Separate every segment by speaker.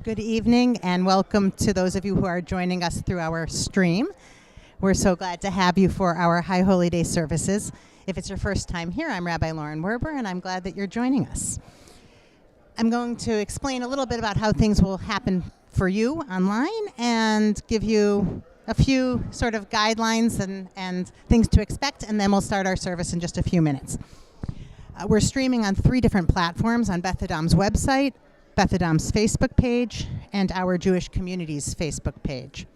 Speaker 1: Good evening and welcome to those of you who are joining us through our stream. We're so glad to have you for our High Holy Day services. If it's your first time here, I'm Rabbi Lauren Werber and I'm glad that you're joining us. I'm going to explain a little bit about how things will happen for you online and give you a few sort of guidelines and things to expect, and then we'll start our service in just a few minutes. We're streaming on 3 different platforms: on Beth Adam's website, Beth Adam's Facebook page, and our Jewish Community's Facebook page.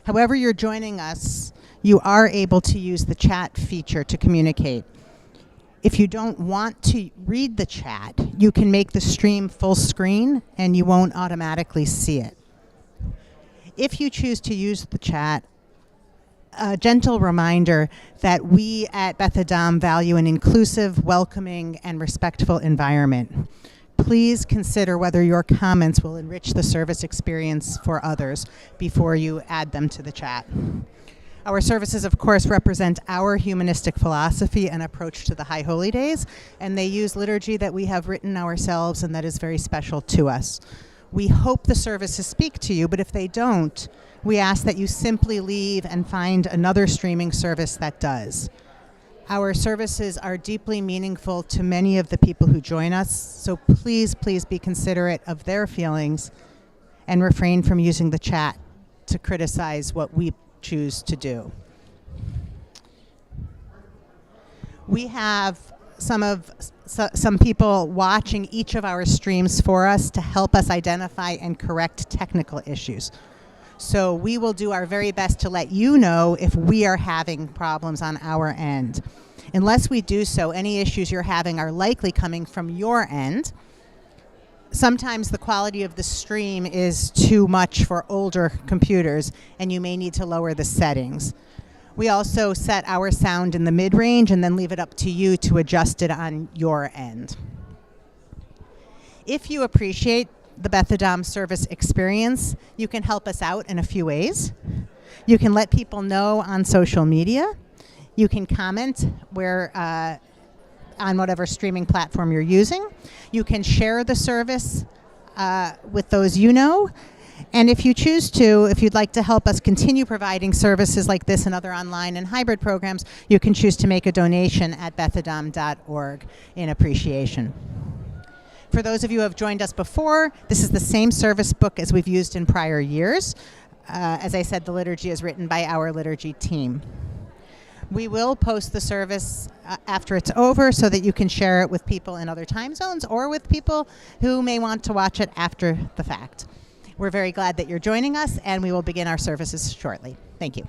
Speaker 1: However you're joining us, you are able to use the chat feature to communicate. If you don't want to read the chat, you can make the stream full screen and you won't automatically see it. If you choose to use the chat, a gentle reminder that we at Beth Adam value an inclusive, welcoming, and respectful environment. Please consider whether your comments will enrich the service experience for others before you add them to the chat. Our services, of course, represent our humanistic philosophy and approach to the High Holy Days, and they use liturgy that we have written ourselves and that is very special to us. We hope the services speak to you, but if they don't, we ask that you simply leave and find another streaming service that does. Our services are deeply meaningful to many of the people who join us, so please be considerate of their feelings and refrain from using the chat to criticize what we choose to do. We have some people watching each of our streams for us to help us identify and correct technical issues. So we will do our very best to let you know if we are having problems on our end. Unless we do so, any issues you're having are likely coming from your end. Sometimes the quality of the stream is too much for older computers, and you may need to lower the settings. We also set our sound in the mid-range and then leave it up to you to adjust it on your end. If you appreciate the Beth Adam service experience, you can help us out in a few ways. You can let people know on social media. You can comment on whatever streaming platform you're using. You can share the service with those you know. And if you choose to, if you'd like to help us continue providing services like this and other online and hybrid programs, you can choose to make a donation at bethadam.org in appreciation. For those of you who have joined us before, this is the same service book as we've used in prior years. As I said, the liturgy is written by our liturgy team. We will post the service after it's over so that you can share it with people in other time zones or with people who may want to watch it after the fact. We're very glad that you're joining us, and we will begin our services shortly. Thank you.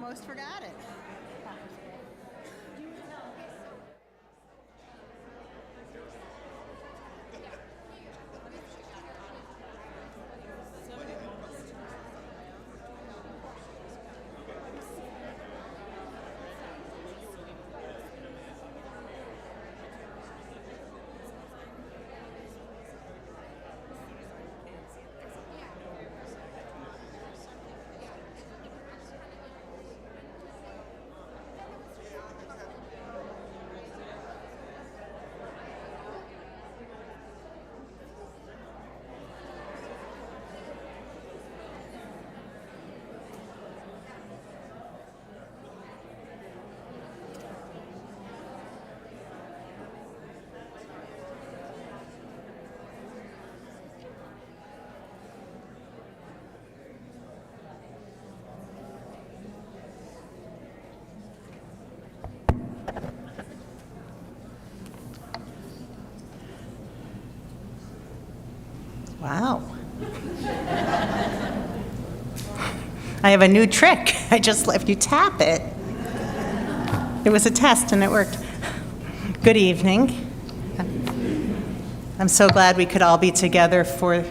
Speaker 1: almost forgot it. Wow. I have a new trick. If you tap it. It was a test and it worked. Good evening. I'm so glad we could all be together for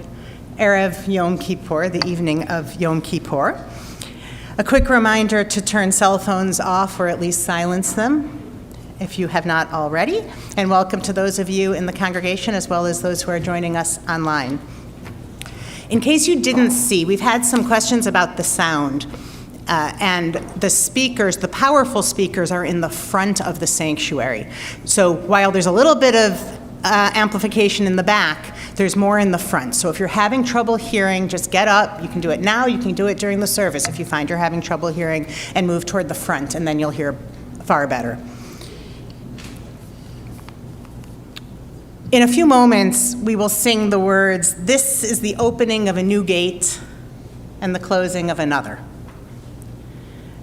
Speaker 1: Erev Yom Kippur, the evening of Yom Kippur. A quick reminder to turn cell phones off or at least silence them if you have not already. And welcome to those of you in the congregation as well as those who are joining us online. In case you didn't see, we've had some questions about the sound. And the speakers, the powerful speakers, are in the front of the sanctuary. So while there's a little bit of amplification in the back, there's more in the front. So if you're having trouble hearing, just get up. You can do it now. You can do it during the service if you find you're having trouble hearing, and move toward the front, and then you'll hear far better. In a few moments, we will sing the words, "This is the opening of a new gate and the closing of another."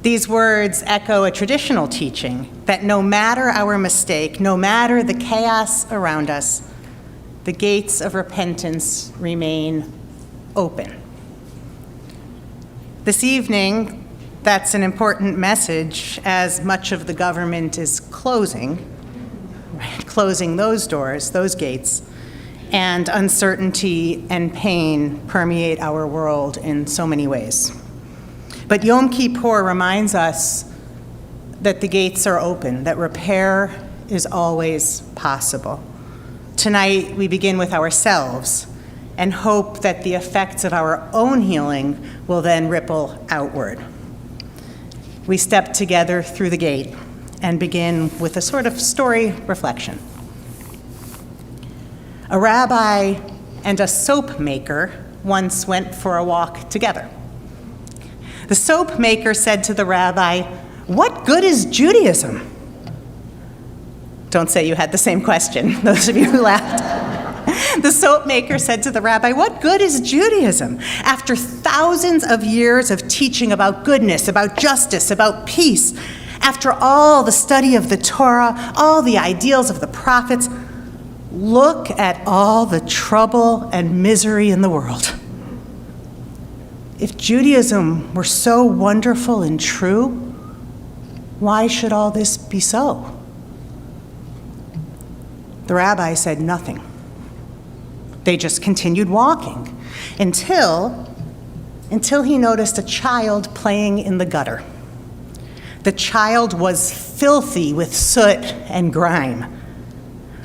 Speaker 1: These words echo a traditional teaching that no matter our mistake, no matter the chaos around us, the gates of repentance remain open. This evening, that's an important message as much of the government is closing those doors, those gates, and uncertainty and pain permeate our world in so many ways. But Yom Kippur reminds us that the gates are open, that repair is always possible. Tonight, we begin with ourselves and hope that the effects of our own healing will then ripple outward. We step together through the gate and begin with a sort of story reflection. A rabbi and a soap maker once went for a walk together. The soap maker said to the rabbi, "What good is Judaism?" Don't say you had the same question, those of you who laughed. The soap maker said to the rabbi, "What good is Judaism? After thousands of years of teaching about goodness, about justice, about peace, after all the study of the Torah, all the ideals of the prophets, look at all the trouble and misery in the world. If Judaism were so wonderful and true, why should all this be so?" The rabbi said nothing. They just continued walking until he noticed a child playing in the gutter. The child was filthy with soot and grime.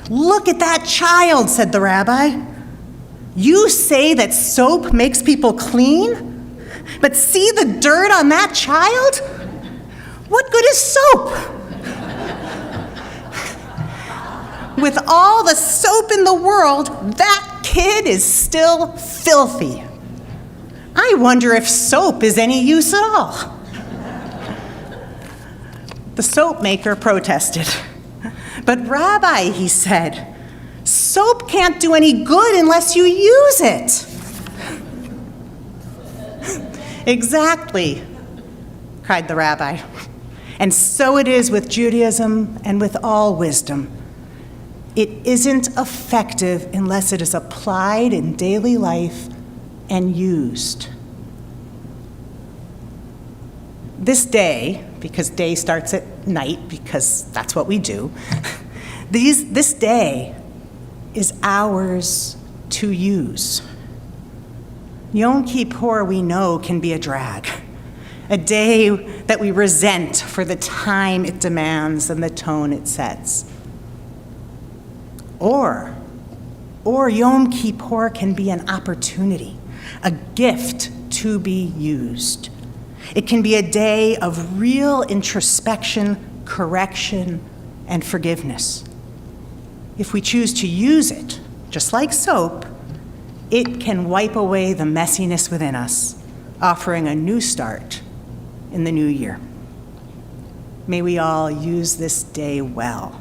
Speaker 1: "Look at that child," said the rabbi. "You say that soap makes people clean, but see the dirt on that child? What good is soap? With all the soap in the world, that kid is still filthy. I wonder if soap is any use at all." The soap maker protested. "But Rabbi," he said, "soap can't do any good unless you use it." "Exactly," cried the rabbi. "And so it is with Judaism and with all wisdom. It isn't effective unless it is applied in daily life and used." This day, because day starts at night, because that's what we do, this day is ours to use. Yom Kippur, we know, can be a drag, a day that we resent for the time it demands and the tone it sets. Or Yom Kippur can be an opportunity, a gift to be used. It can be a day of real introspection, correction, and forgiveness. If we choose to use it, just like soap, it can wipe away the messiness within us, offering a new start in the new year. May we all use this day well.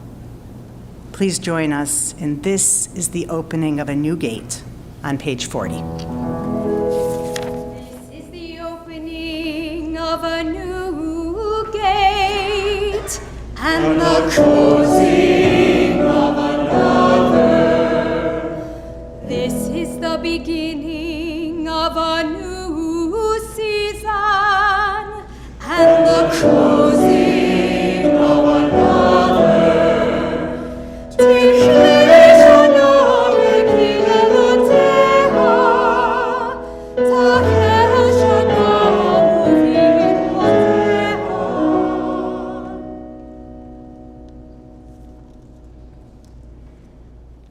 Speaker 1: Please join us in This is the Opening of a New Gate on page 40.
Speaker 2: This is the opening of a new gate and the closing of another. This is the beginning of a new season and the closing of another.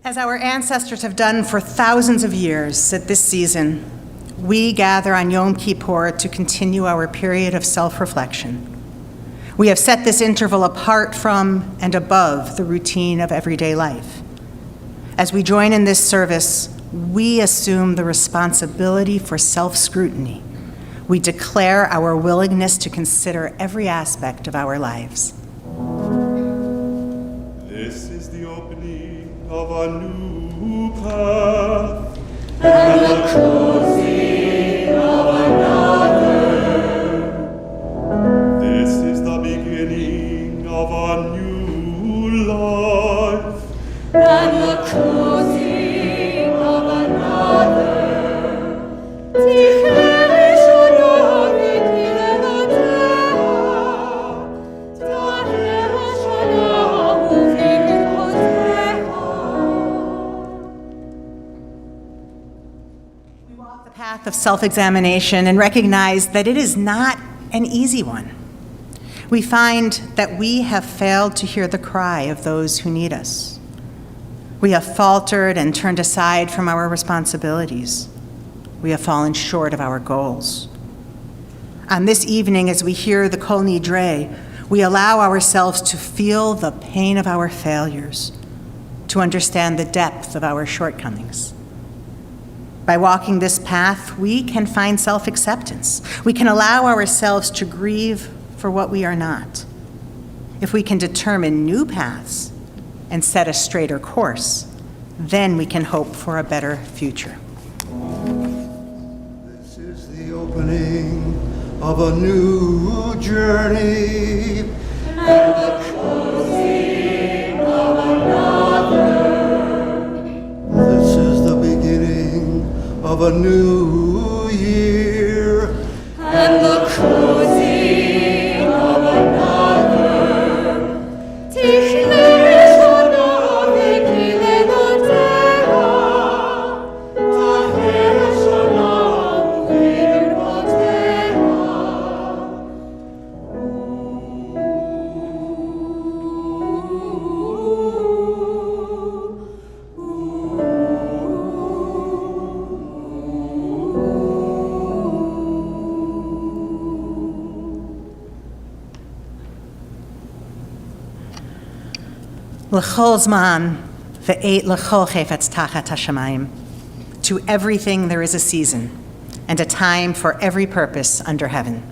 Speaker 1: As our ancestors have done for thousands of years at this season, we gather on Yom Kippur to continue our period of self-reflection. We have set this interval apart from and above the routine of everyday life. As we join in this service, we assume the responsibility for self-scrutiny. We declare our willingness to consider every aspect of our lives.
Speaker 3: This is the opening of a new path and the closing of another. This is the beginning of a new life
Speaker 2: and the closing of another.
Speaker 1: We walk the path of self-examination and recognize that it is not an easy one. We find that we have failed to hear the cry of those who need us. We have faltered and turned aside from our responsibilities. We have fallen short of our goals. On this evening, as we hear the Kol Nidre, we allow ourselves to feel the pain of our failures, to understand the depth of our shortcomings. By walking this path, we can find self-acceptance. We can allow ourselves to grieve for what we are not. If we can determine new paths and set a straighter course, then we can hope for a better future.
Speaker 4: This is the opening of a new journey
Speaker 2: and the closing of another.
Speaker 4: This is the beginning of a new year
Speaker 2: And the closing of another.
Speaker 1: L'chol zman ve'et l'chol chefetz tachat hashamayim. To everything there is a season, and a time for every purpose under heaven.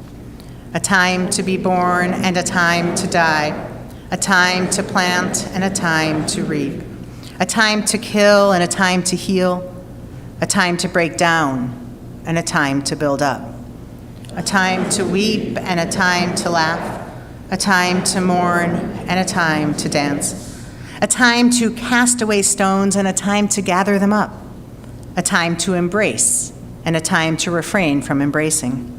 Speaker 1: A time to be born and a time to die. A time to plant and a time to reap. A time to kill and a time to heal. A time to break down and a time to build up. A time to weep and a time to laugh. A time to mourn and a time to dance. A time to cast away stones and a time to gather them up. A time to embrace and a time to refrain from embracing.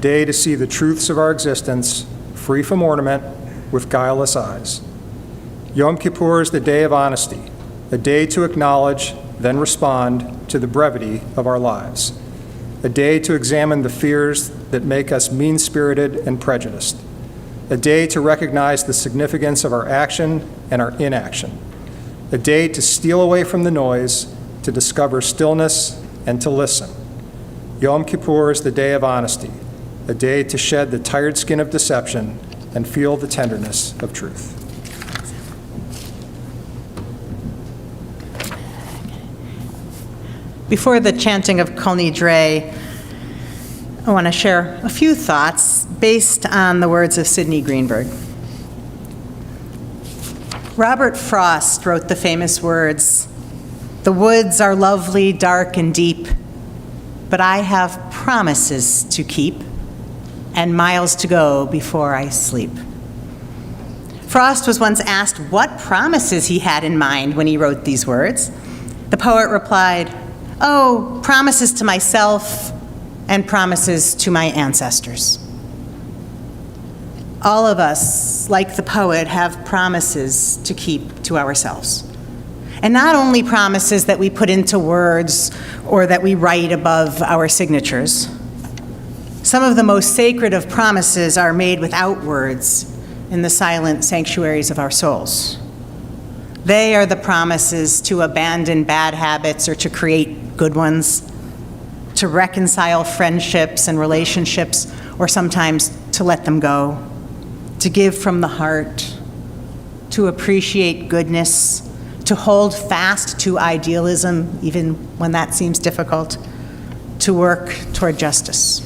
Speaker 5: day to see the truths of our existence free from ornament with guileless eyes. Yom Kippur is the day of honesty, a day to acknowledge, then respond to the brevity of our lives, a day to examine the fears that make us mean-spirited and prejudiced, a day to recognize the significance of our action and our inaction, a day to steal away from the noise, to discover stillness, and to listen. Yom Kippur is the day of honesty, a day to shed the tired skin of deception and feel the tenderness of truth.
Speaker 1: Before the chanting of Kol Nidre, I want to share a few thoughts based on the words of Sidney Greenberg. Robert Frost wrote the famous words, "The woods are lovely, dark, and deep, but I have promises to keep and miles to go before I sleep." Frost was once asked what promises he had in mind when he wrote these words. The poet replied, "Oh, promises to myself and promises to my ancestors." All of us, like the poet, have promises to keep to ourselves. And not only promises that we put into words or that we write above our signatures. Some of the most sacred of promises are made without words in the silent sanctuaries of our souls. They are the promises to abandon bad habits or to create good ones, to reconcile friendships and relationships, or sometimes to let them go, to give from the heart, to appreciate goodness, to hold fast to idealism, even when that seems difficult, to work toward justice.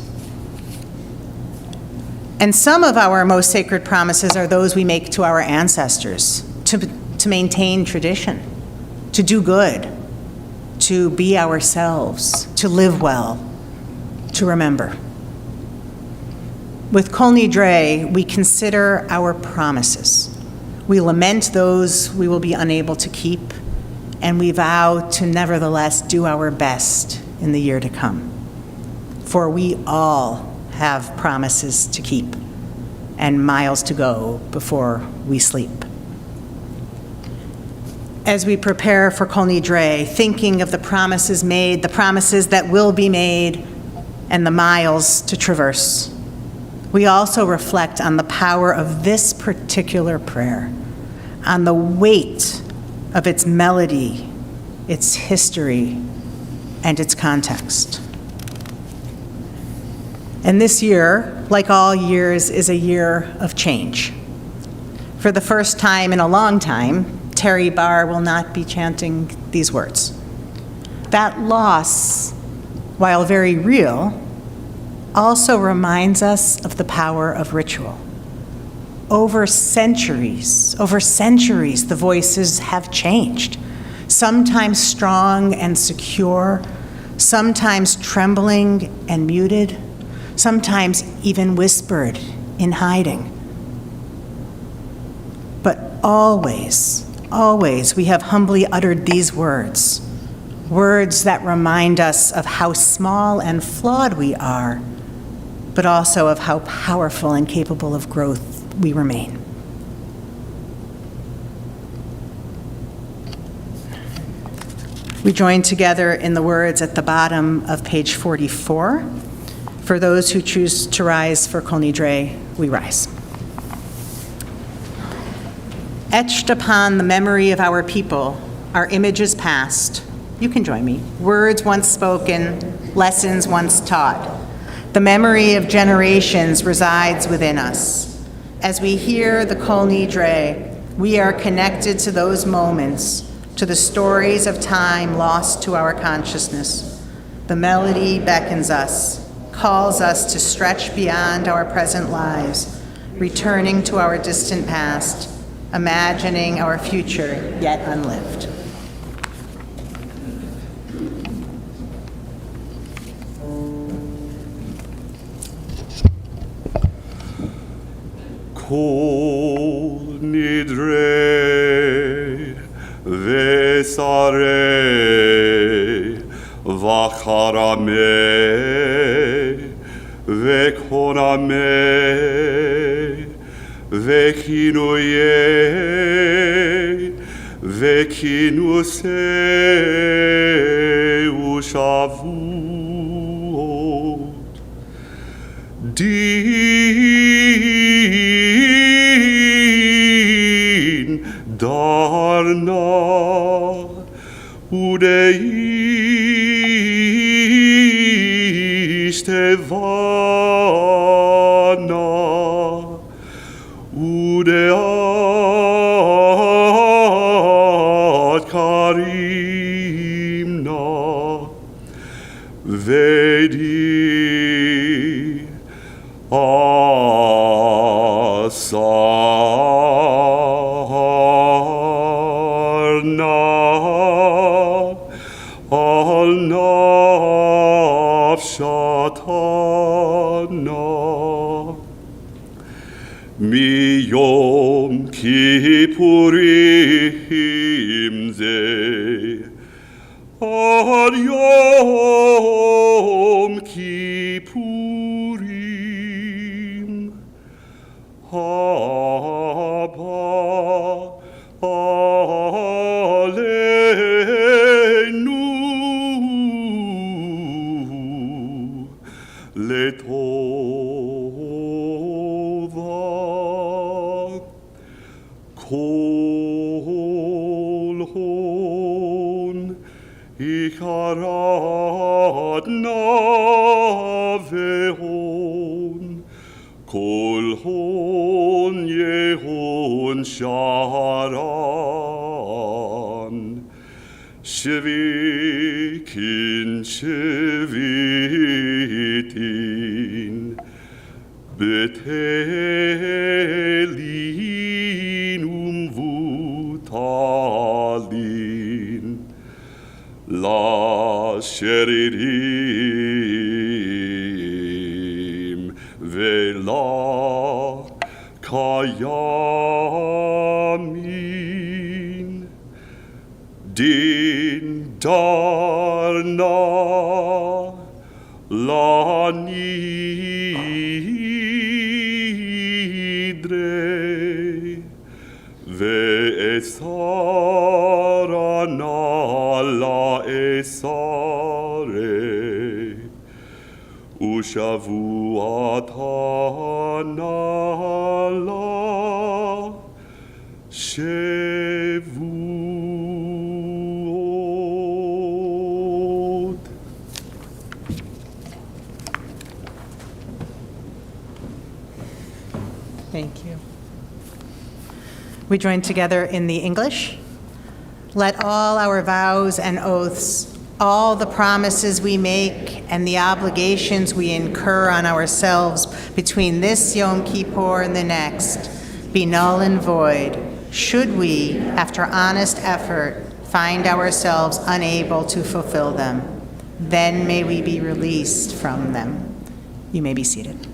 Speaker 1: And some of our most sacred promises are those we make to our ancestors, to maintain tradition, to do good, to be ourselves, to live well, to remember. With Kol Nidre, we consider our promises. We lament those we will be unable to keep, and we vow to nevertheless do our best in the year to come. For we all have promises to keep and miles to go before we sleep. As we prepare for Kol Nidre, thinking of the promises made, the promises that will be made, and the miles to traverse, we also reflect on the power of this particular prayer, on the weight of its melody, its history, and its context. And this year, like all years, is a year of change. For the first time in a long time, Terry Barr will not be chanting these words. That loss, while very real, also reminds us of the power of ritual. Over centuries, the voices have changed, sometimes strong and secure, sometimes trembling and muted, sometimes even whispered in hiding. But always we have humbly uttered these words, words that remind us of how small and flawed we are, but also of how powerful and capable of growth we remain. We join together in the words at the bottom of page 44. For those who choose to rise for Kol Nidre, we rise. Etched upon the memory of our people are images past. You can join me. Words once spoken, lessons once taught. The memory of generations resides within us. As we hear the Kol Nidre, we are connected to those moments, to the stories of time lost to our consciousness. The melody beckons us, calls us to stretch beyond our present lives, returning to our distant past, imagining our future yet unlived.
Speaker 3: Kol Nidre Vesare Vacharame וקונמי, וכינויי, וכינוסי ושבועות. דין דרנה ודאיש תבנה ודעת קרימנה ודי אסרנה על נפשתנה מיום כיפורים זה עד יום כיפורים הבא עלינו לטובה כל הון יקרת והון כל הון יהון שרן שוויקין שוויתין בטלין ומבוטלין לשרירים ולקיימים דין דרנה לנדרי ואסרנה לאסרי ושבועתנה לשבועות.
Speaker 1: Thank you. We join together in the English. Let all our vows and oaths, all the promises we make and the obligations we incur on ourselves between this Yom Kippur and the next be null and void, should we, after honest effort, find ourselves unable to fulfill them. Then may we be released from them. You may be seated.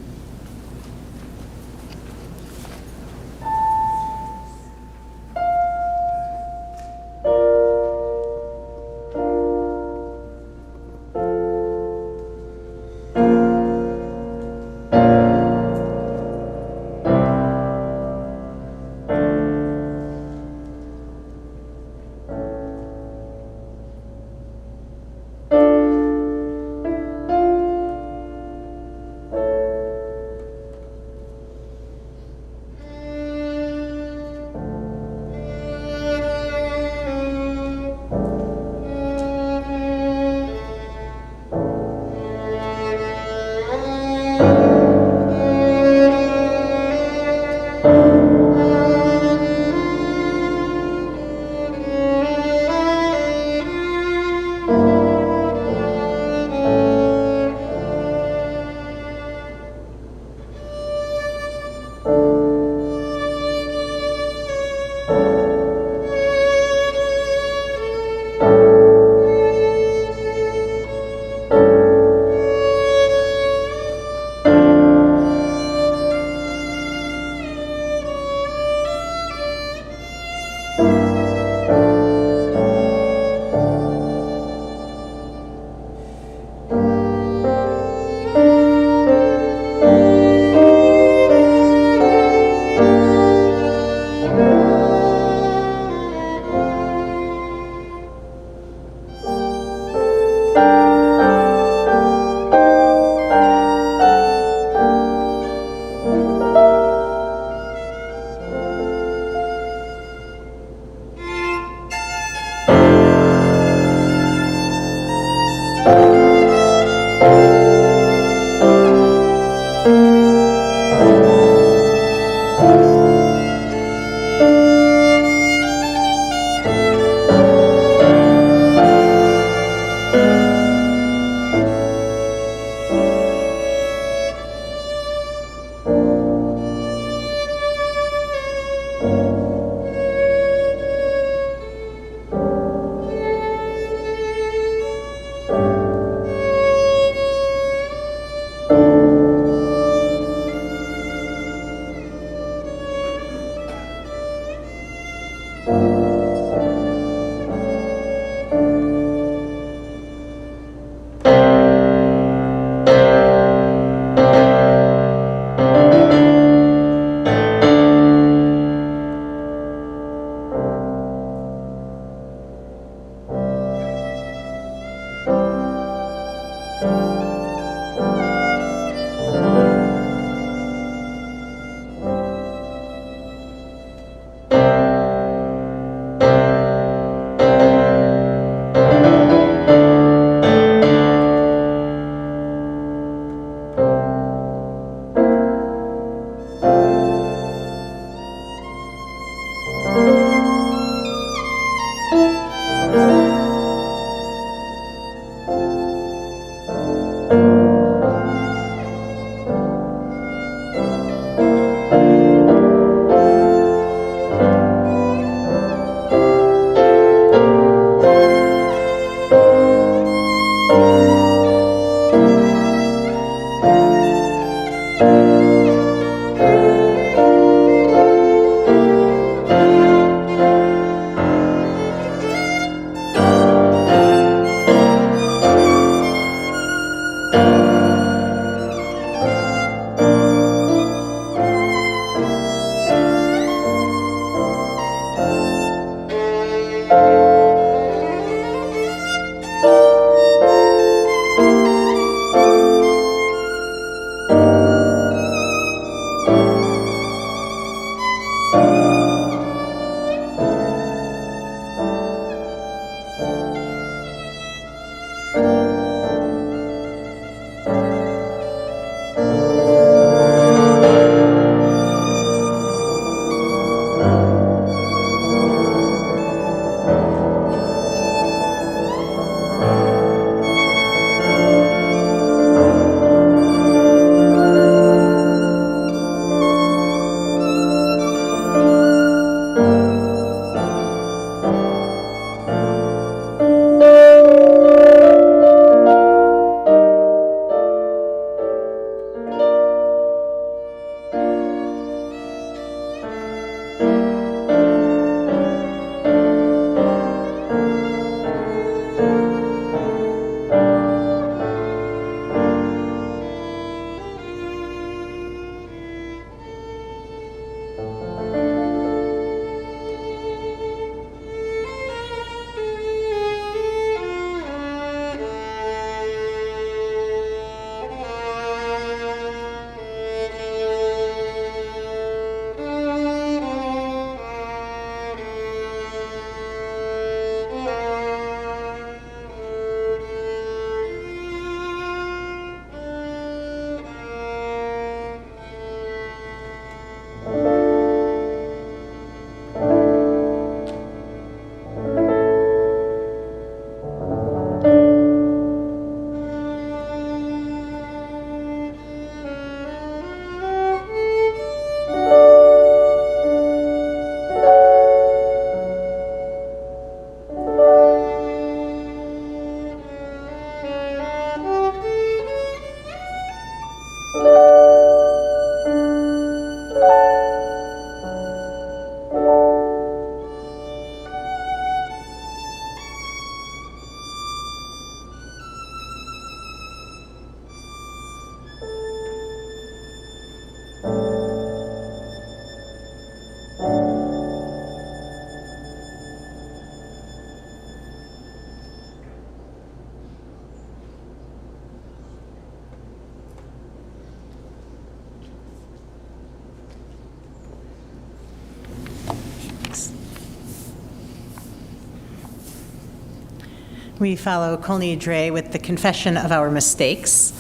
Speaker 1: We follow Kol Nidre with the confession of our mistakes.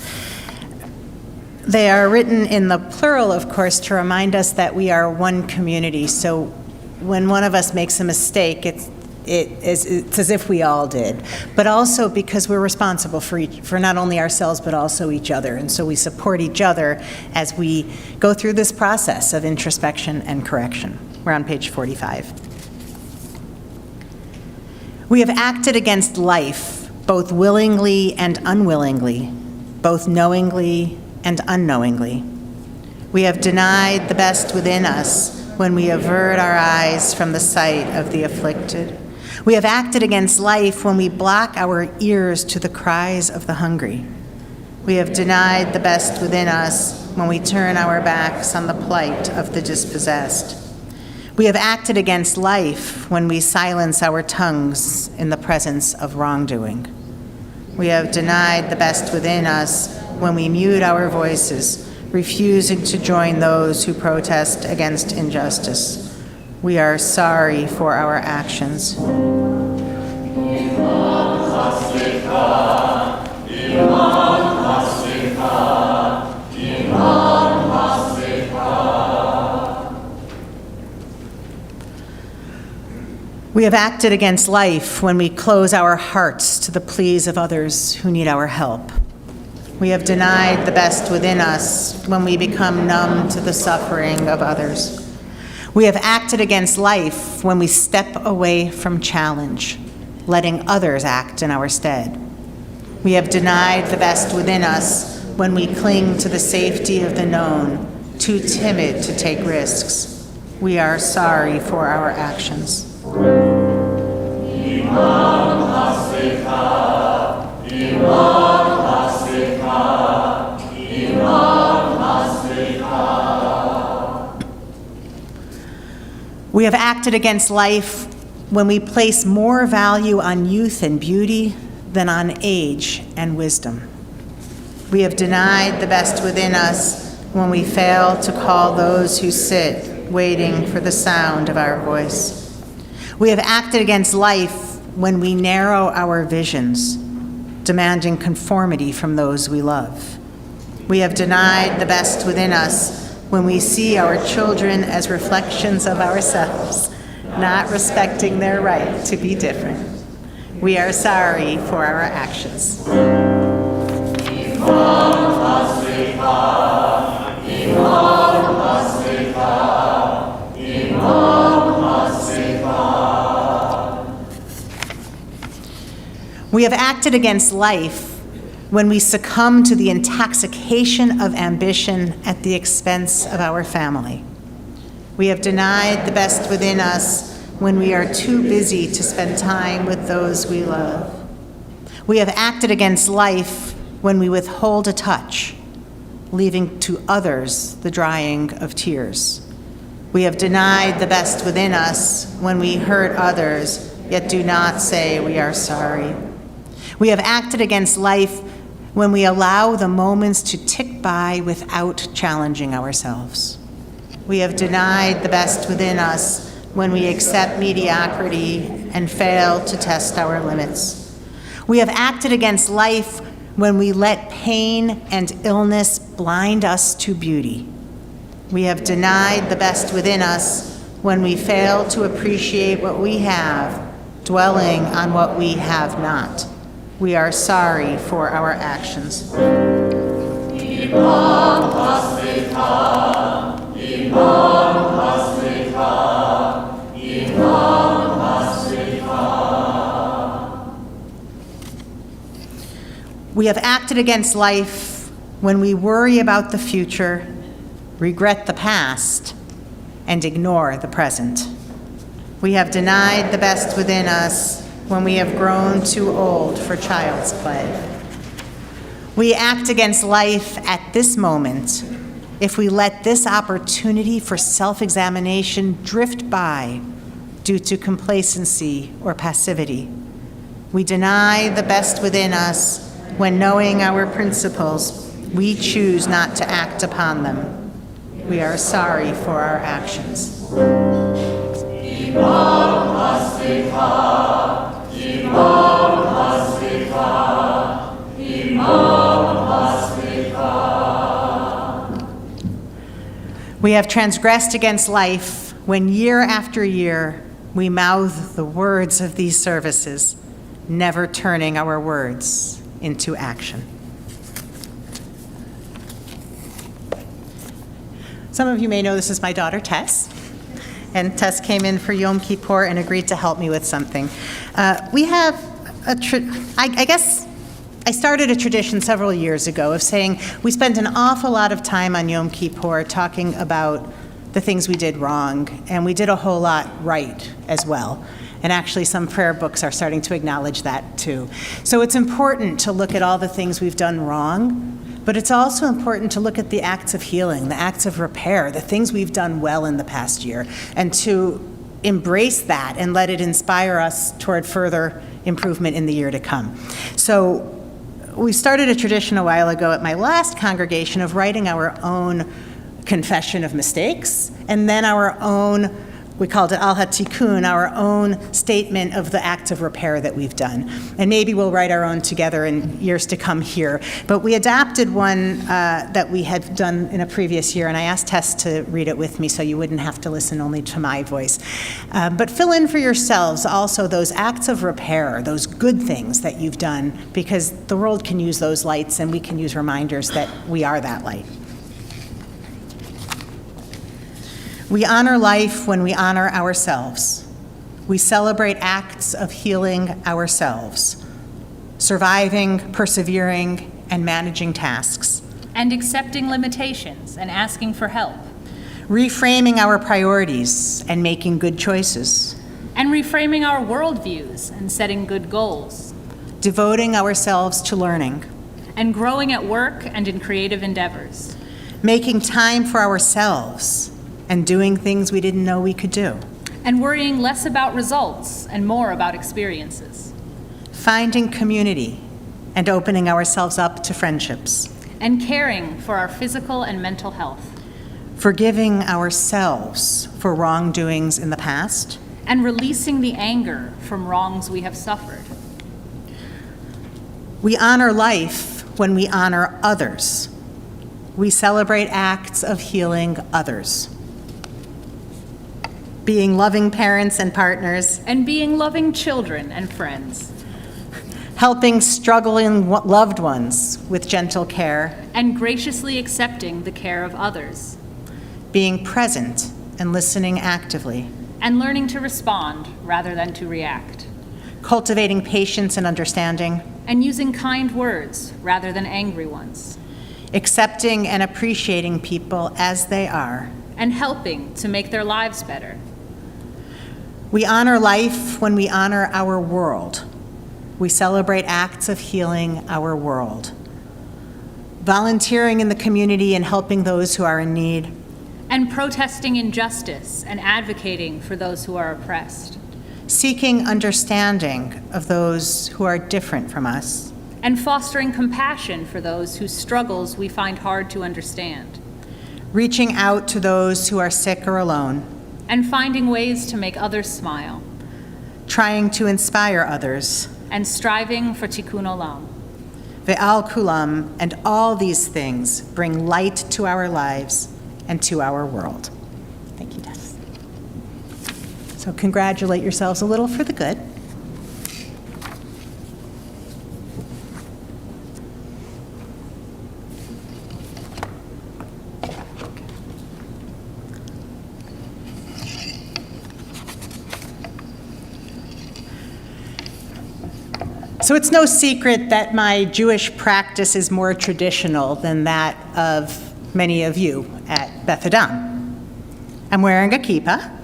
Speaker 1: They are written in the plural, of course, to remind us that we are one community. So when one of us makes a mistake, it's as if we all did, but also because we're responsible for not only ourselves, but also each other. And so we support each other as we go through this process of introspection and correction. We're on page 45. We have acted against life, both willingly and unwillingly, both knowingly and unknowingly. We have denied the best within us when we avert our eyes from the sight of the afflicted. We have acted against life when we block our ears to the cries of the hungry. We have denied the best within us when we turn our backs on the plight of the dispossessed. We have acted against life when we silence our tongues in the presence of wrongdoing. We have denied the best within us when we mute our voices, refusing to join those who protest against injustice. We are sorry for our actions. We have acted against life when we close our hearts to the pleas of others who need our help. We have denied the best within us when we become numb to the suffering of others. We have acted against life when we step away from challenge, letting others act in our stead. We have denied the best within us when we cling to the safety of the known, too timid to take risks. We are sorry for our actions. We have acted against life when we place more value on youth and beauty than on age and wisdom. We have denied the best within us when we fail to call those who sit waiting for the sound of our voice. We have acted against life when we narrow our visions, demanding conformity from those we love. We have denied the best within us when we see our children as reflections of ourselves, not respecting their right to be different. We are sorry for our actions. We have acted against life when we succumb to the intoxication of ambition at the expense of our family. We have denied the best within us when we are too busy to spend time with those we love. We have acted against life when we withhold a touch, leaving to others the drying of tears. We have denied the best within us when we hurt others, yet do not say we are sorry. We have acted against life when we allow the moments to tick by without challenging ourselves. We have denied the best within us when we accept mediocrity and fail to test our limits. We have acted against life when we let pain and illness blind us to beauty. We have denied the best within us when we fail to appreciate what we have, dwelling on what we have not. We are sorry for our actions. We have acted against life when we worry about the future, regret the past, and ignore the present. We have denied the best within us when we have grown too old for child's play. We act against life at this moment if we let this opportunity for self-examination drift by due to complacency or passivity. We deny the best within us when, knowing our principles, we choose not to act upon them. We are sorry for our actions. Imam Hasbika, Imam Hasbika. We have transgressed against life when year after year we mouth the words of these services, never turning our words into action. Some of you may know this is my daughter, Tess. And Tess came in for Yom Kippur and agreed to help me with something. We have I guess I started a tradition several years ago of saying we spend an awful lot of time on Yom Kippur talking about the things we did wrong, and we did a whole lot right as well. And actually, some prayer books are starting to acknowledge that too. So it's important to look at all the things we've done wrong, but it's also important to look at the acts of healing, the acts of repair, the things we've done well in the past year, and to embrace that and let it inspire us toward further improvement in the year to come. So we started a tradition a while ago at my last congregation of writing our own confession of mistakes, and then our own, we called it Al HaTikun, our own statement of the acts of repair that we've done. And maybe we'll write our own together in years to come here. But we adapted one that we had done in a previous year, and I asked Tess to read it with me so you wouldn't have to listen only to my voice. But fill in for yourselves also those acts of repair, those good things that you've done, because the world can use those lights and we can use reminders that we are that light. We honor life when we honor ourselves. We celebrate acts of healing ourselves, surviving, persevering, and managing tasks.
Speaker 6: And accepting limitations and asking for help.
Speaker 1: Reframing our priorities and making good choices.
Speaker 6: And reframing our worldviews and setting good goals.
Speaker 1: Devoting ourselves to learning.
Speaker 6: And growing at work and in creative endeavors.
Speaker 1: Making time for ourselves and doing things we didn't know we could do.
Speaker 6: And worrying less about results and more about experiences.
Speaker 1: Finding community and opening ourselves up to friendships.
Speaker 6: And caring for our physical and mental health.
Speaker 1: Forgiving ourselves for wrongdoings in the past.
Speaker 6: And releasing the anger from wrongs we have suffered.
Speaker 1: We honor life when we honor others. We celebrate acts of healing others. Being loving parents and partners.
Speaker 6: And being loving children and friends.
Speaker 1: Helping struggling loved ones with gentle care.
Speaker 6: And graciously accepting the care of others.
Speaker 1: Being present and listening actively.
Speaker 6: And learning to respond rather than to react.
Speaker 1: Cultivating patience and understanding.
Speaker 6: And using kind words rather than angry ones.
Speaker 1: Accepting and appreciating people as they are.
Speaker 6: And helping to make their lives better.
Speaker 1: We honor life when we honor our world. We celebrate acts of healing our world. Volunteering in the community and helping those who are in need.
Speaker 6: And protesting injustice and advocating for those who are oppressed.
Speaker 1: Seeking understanding of those who are different from us.
Speaker 6: And fostering compassion for those whose struggles we find hard to understand.
Speaker 1: Reaching out to those who are sick or alone.
Speaker 6: And finding ways to make others smile.
Speaker 1: Trying to inspire others.
Speaker 6: And striving for tikkun olam.
Speaker 1: Ve'al kulam, and all these things bring light to our lives and to our world. Thank you, Tess. So congratulate yourselves a little for the good. So it's no secret that my Jewish practice is more traditional than that of many of you at Beth Adam. I'm wearing a kippah,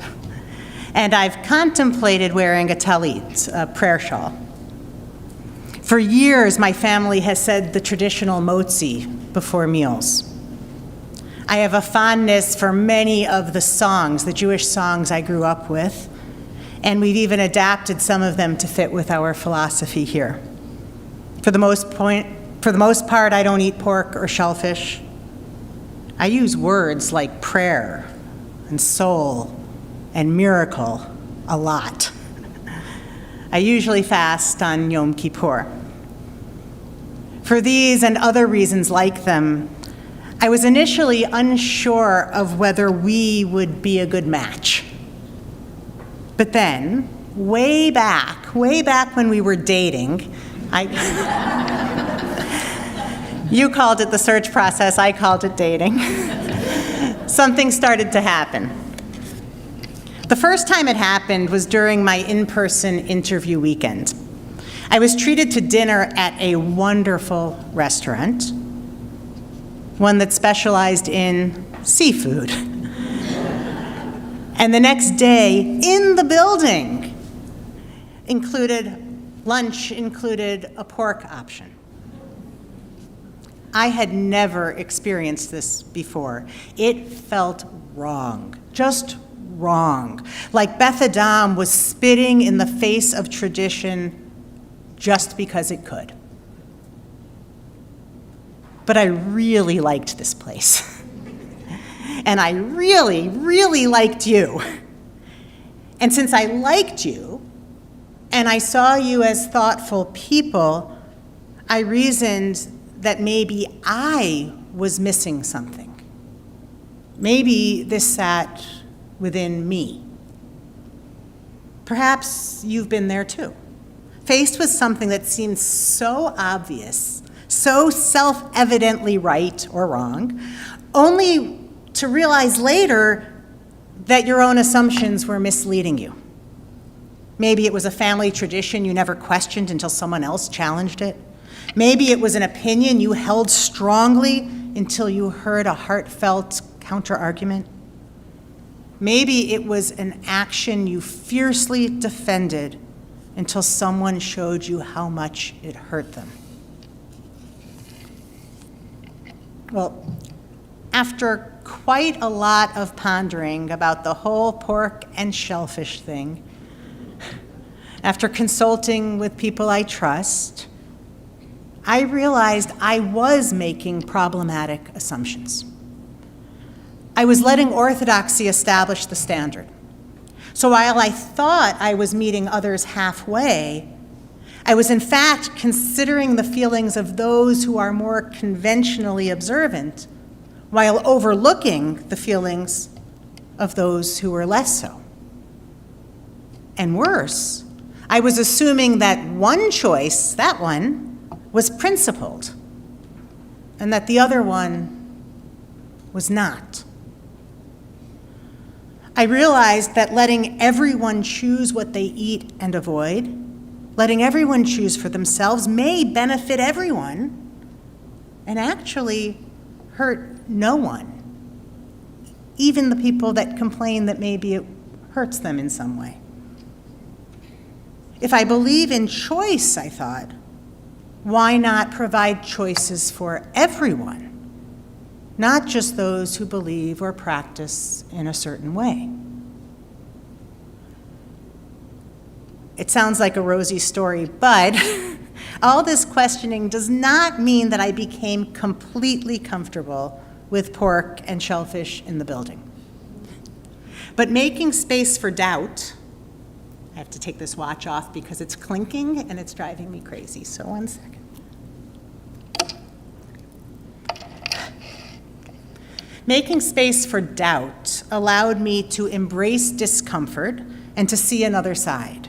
Speaker 1: and I've contemplated wearing a talit, a prayer shawl. For years, my family has said the traditional motzi before meals. I have a fondness for many of the songs, the Jewish songs I grew up with, and we've even adapted some of them to fit with our philosophy here. For the most part, I don't eat pork or shellfish. I use words like prayer and soul and miracle a lot. I usually fast on Yom Kippur. For these and other reasons like them, I was initially unsure of whether we would be a good match. But then, way back when we were dating, you called it the search process, I called it dating. Something started to happen. The first time it happened was during my in-person interview weekend. I was treated to dinner at a wonderful restaurant, one that specialized in seafood. And the next day, in the building, lunch included a pork option. I had never experienced this before. It felt wrong, just wrong. Like Beth Adam was spitting in the face of tradition just because it could. But I really liked this place. And I really, really liked you. And since I liked you, and I saw you as thoughtful people, I reasoned that maybe I was missing something. Maybe this sat within me. Perhaps you've been there too, faced with something that seems so obvious, so self-evidently right or wrong, only to realize later that your own assumptions were misleading you. Maybe it was a family tradition you never questioned until someone else challenged it. Maybe it was an opinion you held strongly until you heard a heartfelt counter-argument. Maybe it was an action you fiercely defended until someone showed you how much it hurt them. Well, after quite a lot of pondering about the whole pork and shellfish thing, after consulting with people I trust, I realized I was making problematic assumptions. I was letting orthodoxy establish the standard. So while I thought I was meeting others halfway, I was in fact considering the feelings of those who are more conventionally observant, while overlooking the feelings of those who were less so. And worse, I was assuming that one choice, that one, was principled, and that the other one was not. I realized that letting everyone choose what they eat and avoid, letting everyone choose for themselves, may benefit everyone and actually hurt no one, even the people that complain that maybe it hurts them in some way. If I believe in choice, I thought, why not provide choices for everyone, not just those who believe or practice in a certain way? It sounds like a rosy story, but all this questioning does not mean that I became completely comfortable with pork and shellfish in the building. But making space for doubt, I have to take this watch off because it's clinking and it's driving me crazy, so 1 second. Making space for doubt allowed me to embrace discomfort and to see another side.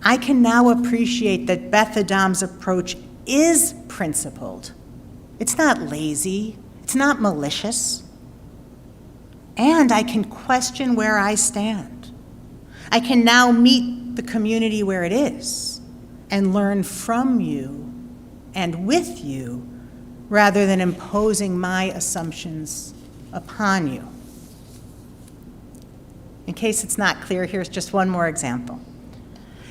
Speaker 1: I can now appreciate that Beth Adam's approach is principled. It's not lazy, it's not malicious. And I can question where I stand. I can now meet the community where it is and learn from you and with you rather than imposing my assumptions upon you. In case it's not clear, here's just one more example.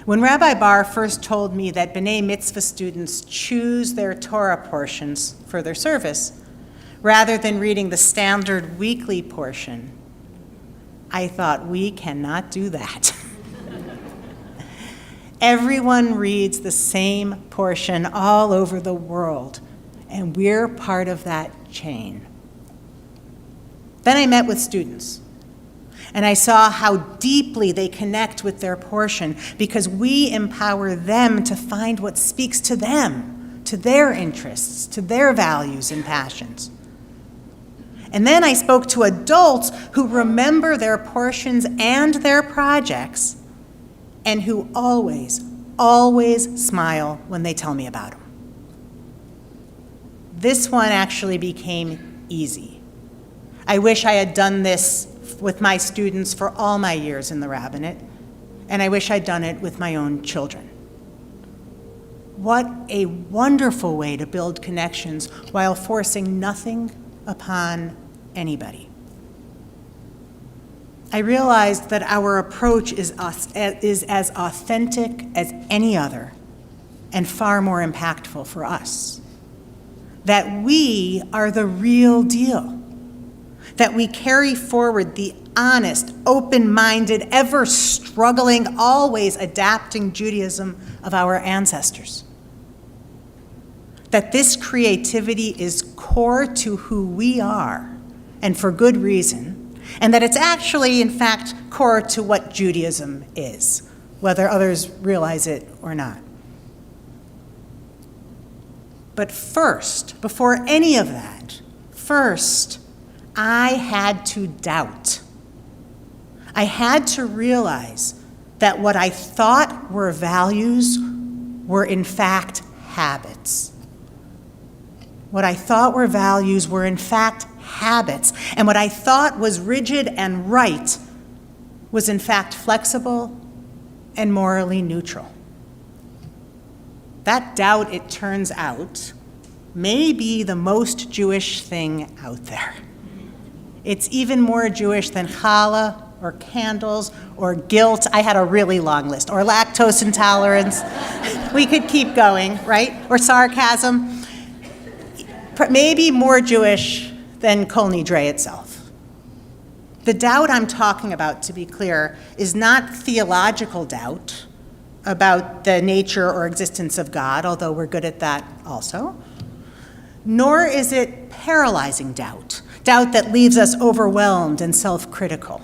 Speaker 1: When Rabbi Bar first told me that B'nai Mitzvah students choose their Torah portions for their service rather than reading the standard weekly portion, I thought, we cannot do that. Everyone reads the same portion all over the world, and we're part of that chain. Then I met with students, and I saw how deeply they connect with their portion because we empower them to find what speaks to them, to their interests, to their values and passions. And then I spoke to adults who remember their portions and their projects and who always, always smile when they tell me about them. This one actually became easy. I wish I had done this with my students for all my years in the rabbinate, and I wish I'd done it with my own children. What a wonderful way to build connections while forcing nothing upon anybody. I realized that our approach is as authentic as any other and far more impactful for us. That we are the real deal. That we carry forward the honest, open-minded, ever-struggling, always adapting Judaism of our ancestors. That this creativity is core to who we are, and for good reason, and that it's actually, in fact, core to what Judaism is, whether others realize it or not. But first, before any of that, I had to doubt. I had to realize that what I thought were values were in fact habits. What I thought were values were in fact habits, and what I thought was rigid and right was in fact flexible and morally neutral. That doubt, it turns out, may be the most Jewish thing out there. It's even more Jewish than challah or candles or guilt. I had a really long list. Or lactose intolerance. We could keep going, right? Or sarcasm. Maybe more Jewish than Kol Nidre itself. The doubt I'm talking about, to be clear, is not theological doubt about the nature or existence of God, although we're good at that also. Nor is it paralyzing doubt that leaves us overwhelmed and self-critical.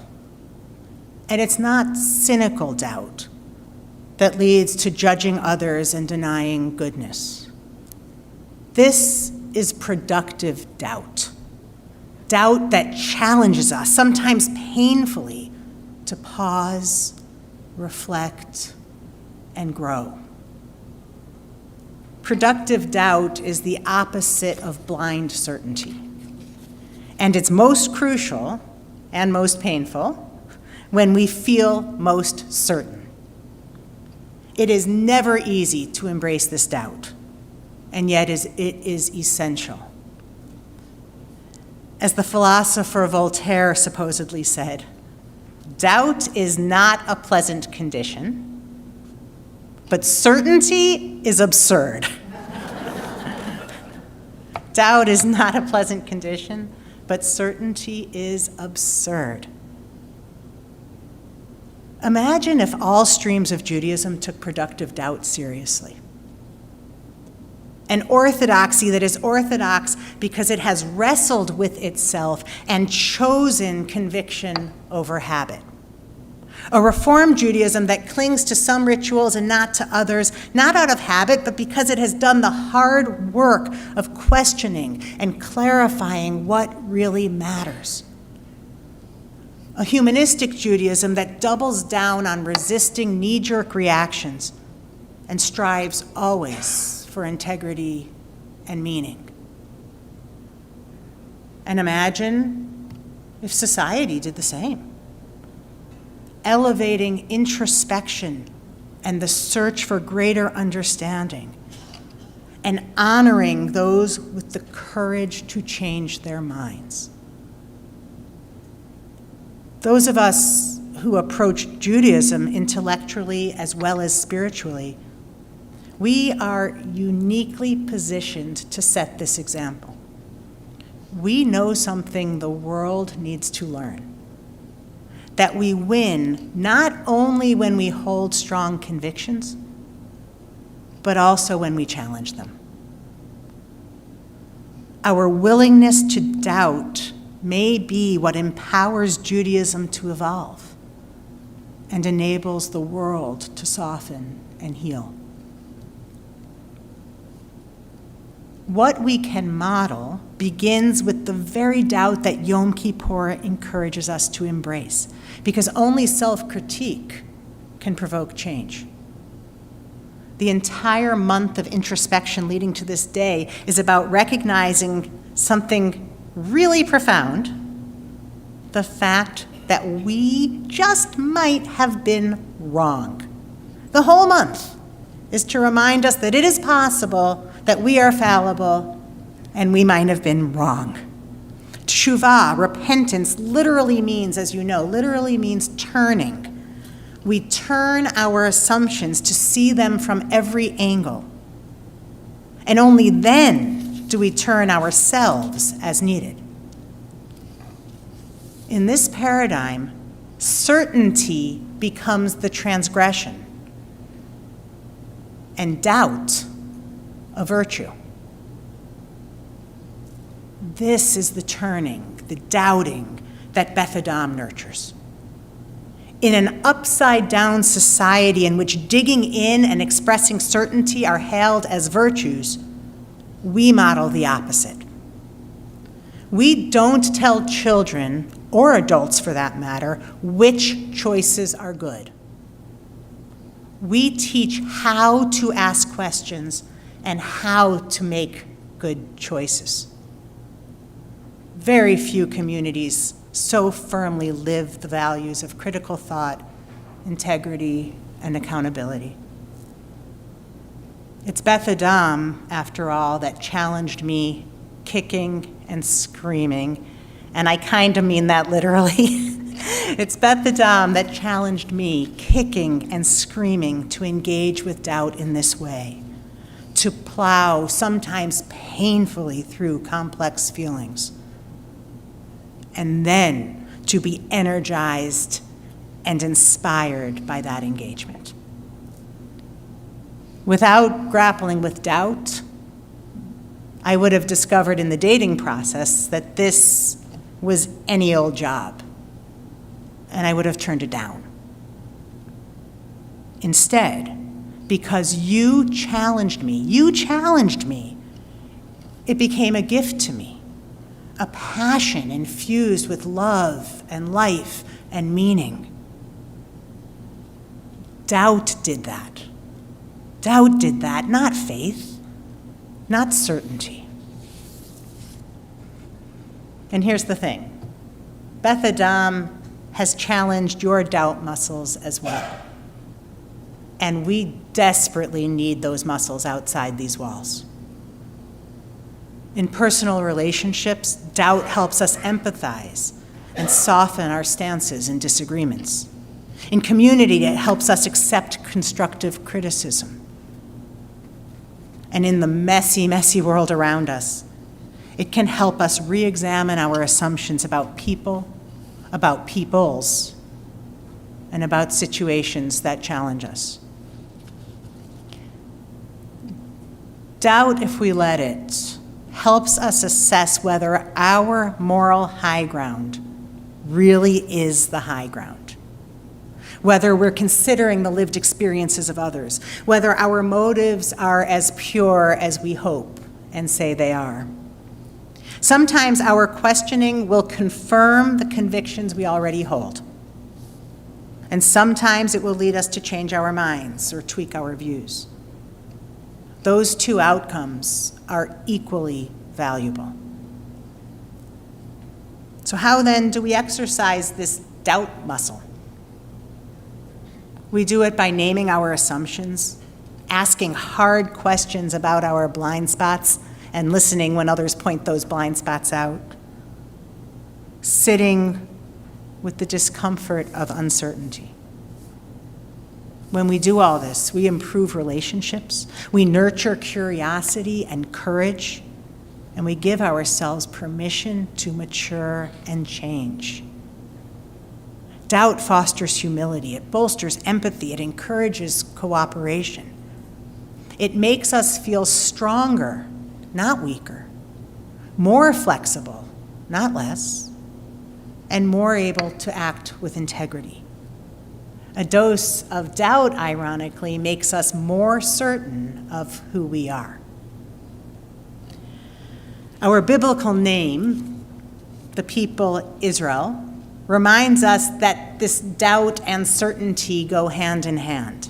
Speaker 1: And it's not cynical doubt that leads to judging others and denying goodness. This is productive doubt that challenges us, sometimes painfully, to pause, reflect, and grow. Productive doubt is the opposite of blind certainty. And it's most crucial and most painful when we feel most certain. It is never easy to embrace this doubt, and yet it is essential. As the philosopher Voltaire supposedly said, doubt is not a pleasant condition, but certainty is absurd. Doubt is not a pleasant condition, but certainty is absurd. Imagine if all streams of Judaism took productive doubt seriously. An orthodoxy that is orthodox because it has wrestled with itself and chosen conviction over habit. A Reform Judaism that clings to some rituals and not to others, not out of habit, but because it has done the hard work of questioning and clarifying what really matters. A humanistic Judaism that doubles down on resisting knee-jerk reactions and strives always for integrity and meaning. And imagine if society did the same. Elevating introspection and the search for greater understanding, and honoring those with the courage to change their minds. Those of us who approach Judaism intellectually as well as spiritually, we are uniquely positioned to set this example. We know something the world needs to learn. That we win not only when we hold strong convictions, but also when we challenge them. Our willingness to doubt may be what empowers Judaism to evolve and enables the world to soften and heal. What we can model begins with the very doubt that Yom Kippur encourages us to embrace, because only self-critique can provoke change. The entire month of introspection leading to this day is about recognizing something really profound, the fact that we just might have been wrong. The whole month is to remind us that it is possible that we are fallible and we might have been wrong. Teshuvah, repentance, literally means, as you know, literally means turning. We turn our assumptions to see them from every angle. And only then do we turn ourselves as needed. In this paradigm, certainty becomes the transgression, and doubt a virtue. This is the turning, the doubting that Beth Adam nurtures. In an upside-down society in which digging in and expressing certainty are hailed as virtues, we model the opposite. We don't tell children, or adults for that matter, which choices are good. We teach how to ask questions and how to make good choices. Very few communities so firmly live the values of critical thought, integrity, and accountability. It's Beth Adam, after all, that challenged me, kicking and screaming, and I kind of mean that literally. It's Beth Adam that challenged me, kicking and screaming, to engage with doubt in this way, to plow, sometimes painfully, through complex feelings, and then to be energized and inspired by that engagement. Without grappling with doubt, I would have discovered in the dating process that this was any old job, and I would have turned it down. Instead, because you challenged me, it became a gift to me, a passion infused with love and life and meaning. Doubt did that. Doubt did that, not faith, not certainty. And here's the thing. Beth Adam has challenged your doubt muscles as well. And we desperately need those muscles outside these walls. In personal relationships, doubt helps us empathize and soften our stances in disagreements. In community, it helps us accept constructive criticism. And in the messy, messy world around us, it can help us re-examine our assumptions about people, about peoples, and about situations that challenge us. Doubt, if we let it, helps us assess whether our moral high ground really is the high ground, whether we're considering the lived experiences of others, whether our motives are as pure as we hope and say they are. Sometimes our questioning will confirm the convictions we already hold, and sometimes it will lead us to change our minds or tweak our views. Those two outcomes are equally valuable. So how then do we exercise this doubt muscle? We do it by naming our assumptions, asking hard questions about our blind spots, and listening when others point those blind spots out, sitting with the discomfort of uncertainty. When we do all this, we improve relationships, we nurture curiosity and courage, and we give ourselves permission to mature and change. Doubt fosters humility, it bolsters empathy, it encourages cooperation. It makes us feel stronger, not weaker, more flexible, not less, and more able to act with integrity. A dose of doubt, ironically, makes us more certain of who we are. Our biblical name, the people Israel, reminds us that this doubt and certainty go hand in hand.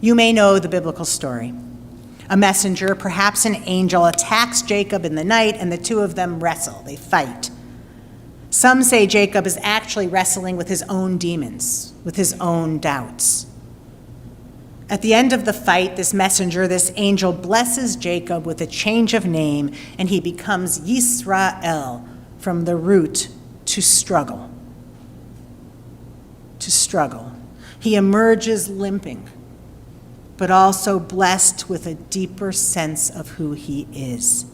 Speaker 1: You may know the biblical story. A messenger, perhaps an angel, attacks Jacob in the night, and the two of them wrestle. They fight. Some say Jacob is actually wrestling with his own demons, with his own doubts. At the end of the fight, this messenger, this angel, blesses Jacob with a change of name, and he becomes Yisrael, from the root to struggle. To struggle. He emerges limping, but also blessed with a deeper sense of who he is.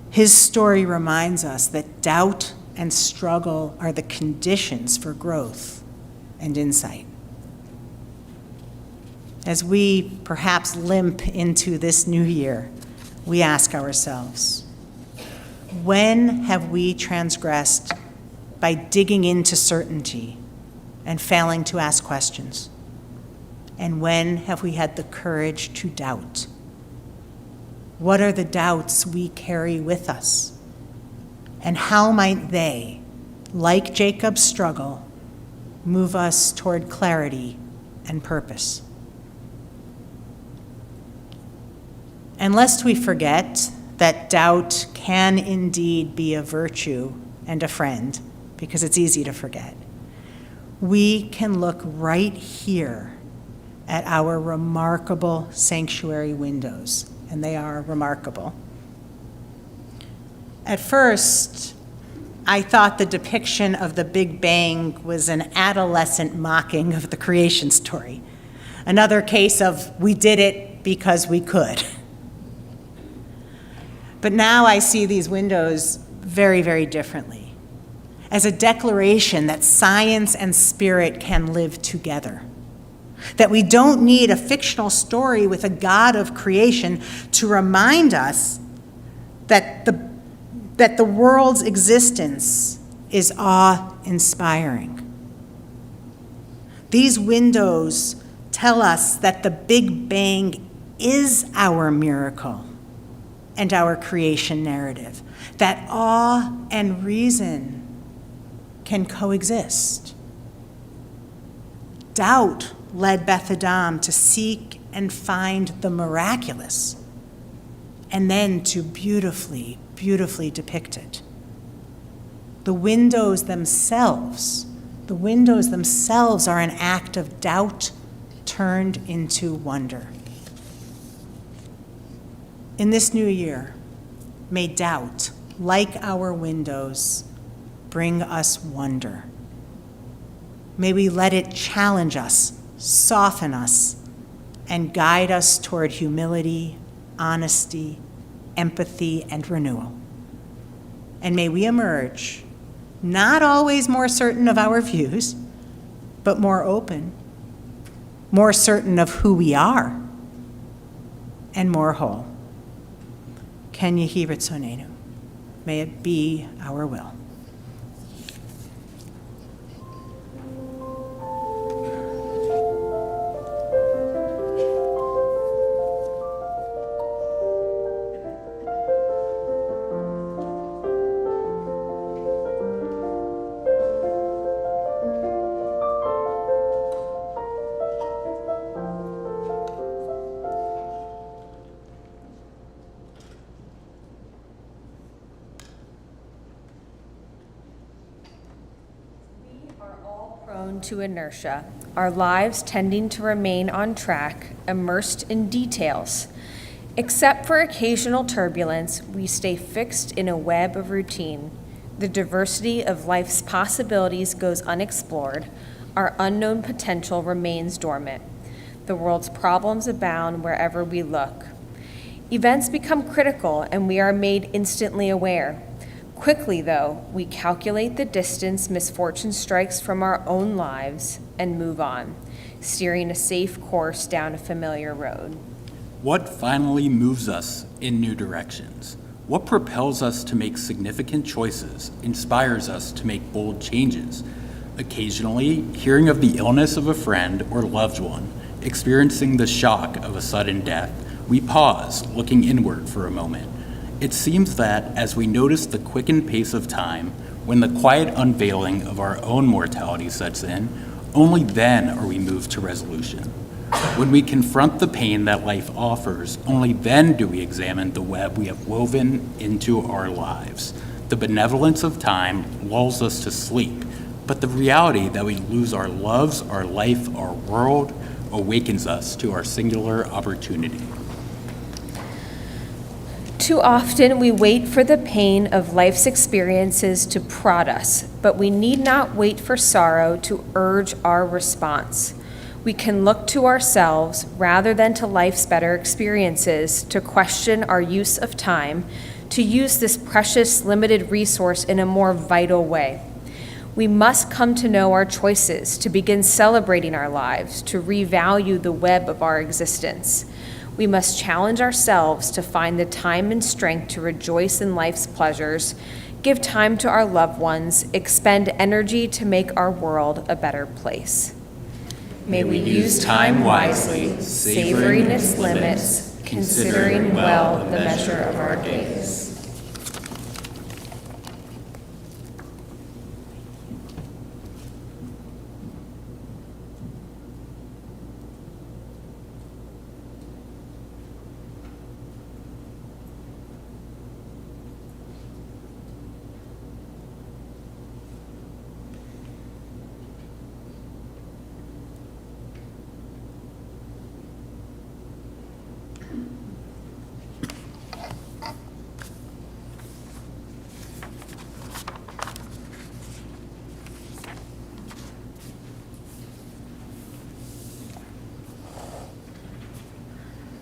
Speaker 1: His story reminds us that doubt and struggle are the conditions for growth and insight. As we perhaps limp into this new year, we ask ourselves, when have we transgressed by digging into certainty and failing to ask questions? And when have we had the courage to doubt? What are the doubts we carry with us? And how might they, like Jacob's struggle, move us toward clarity and purpose? And lest we forget that doubt can indeed be a virtue and a friend, because it's easy to forget, we can look right here at our remarkable sanctuary windows, and they are remarkable. At first, I thought the depiction of the Big Bang was an adolescent mocking of the creation story, another case of we did it because we could. But now I see these windows very, very differently, as a declaration that science and spirit can live together. That we don't need a fictional story with a God of creation to remind us that the world's existence is awe-inspiring. These windows tell us that the Big Bang is our miracle and our creation narrative, that awe and reason can coexist. Doubt led Beth Adam to seek and find the miraculous, and then to beautifully, beautifully depict it. The windows themselves are an act of doubt turned into wonder. In this new year, may doubt, like our windows, bring us wonder. May we let it challenge us, soften us, and guide us toward humility, honesty, empathy, and renewal. And may we emerge, not always more certain of our views, but more open, more certain of who we are, and more whole. Ken Yehi Ritzonenu. May it be our will.
Speaker 7: To inertia, our lives tending to remain on track, immersed in details. Except for occasional turbulence, we stay fixed in a web of routine. The diversity of life's possibilities goes unexplored. Our unknown potential remains dormant. The world's problems abound wherever we look. Events become critical, and we are made instantly aware. Quickly, though, we calculate the distance misfortune strikes from our own lives and move on, steering a safe course down a familiar road.
Speaker 8: What finally moves us in new directions? What propels us to make significant choices, inspires us to make bold changes? Occasionally, hearing of the illness of a friend or loved one, experiencing the shock of a sudden death, we pause, looking inward for a moment. It seems that as we notice the quickened pace of time, when the quiet unveiling of our own mortality sets in, only then are we moved to resolution. When we confront the pain that life offers, only then do we examine the web we have woven into our lives. The benevolence of time lulls us to sleep, but the reality that we lose our loves, our life, our world, awakens us to our singular opportunity.
Speaker 7: Too often we wait for the pain of life's experiences to prod us, but we need not wait for sorrow to urge our response. We can look to ourselves rather than to life's better experiences to question our use of time, to use this precious limited resource in a more vital way. We must come to know our choices, to begin celebrating our lives, to revalue the web of our existence. We must challenge ourselves to find the time and strength to rejoice in life's pleasures, give time to our loved ones, expend energy to make our world a better place. May we use time wisely, savoring its limits, considering well the measure of our days.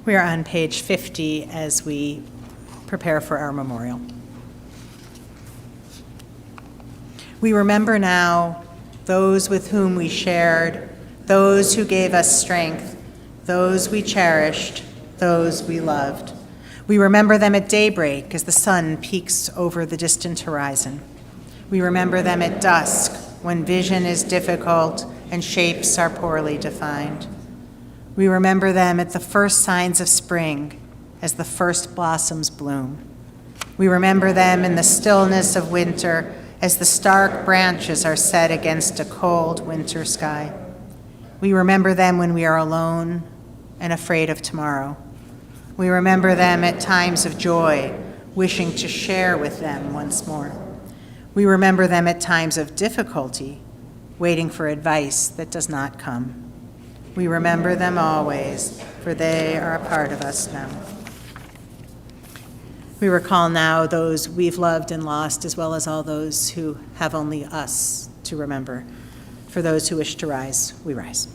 Speaker 1: We are on page 50 as we prepare for our memorial. We remember now those with whom we shared, those who gave us strength, those we cherished, those we loved. We remember them at daybreak as the sun peeks over the distant horizon. We remember them at dusk when vision is difficult and shapes are poorly defined. We remember them at the first signs of spring as the first blossoms bloom. We remember them in the stillness of winter as the stark branches are set against a cold winter sky. We remember them when we are alone and afraid of tomorrow. We remember them at times of joy, wishing to share with them once more. We remember them at times of difficulty, waiting for advice that does not come. We remember them always, for they are a part of us now. We recall now those we've loved and lost, as well as all those who have only us to remember. For those who wish to rise, we rise.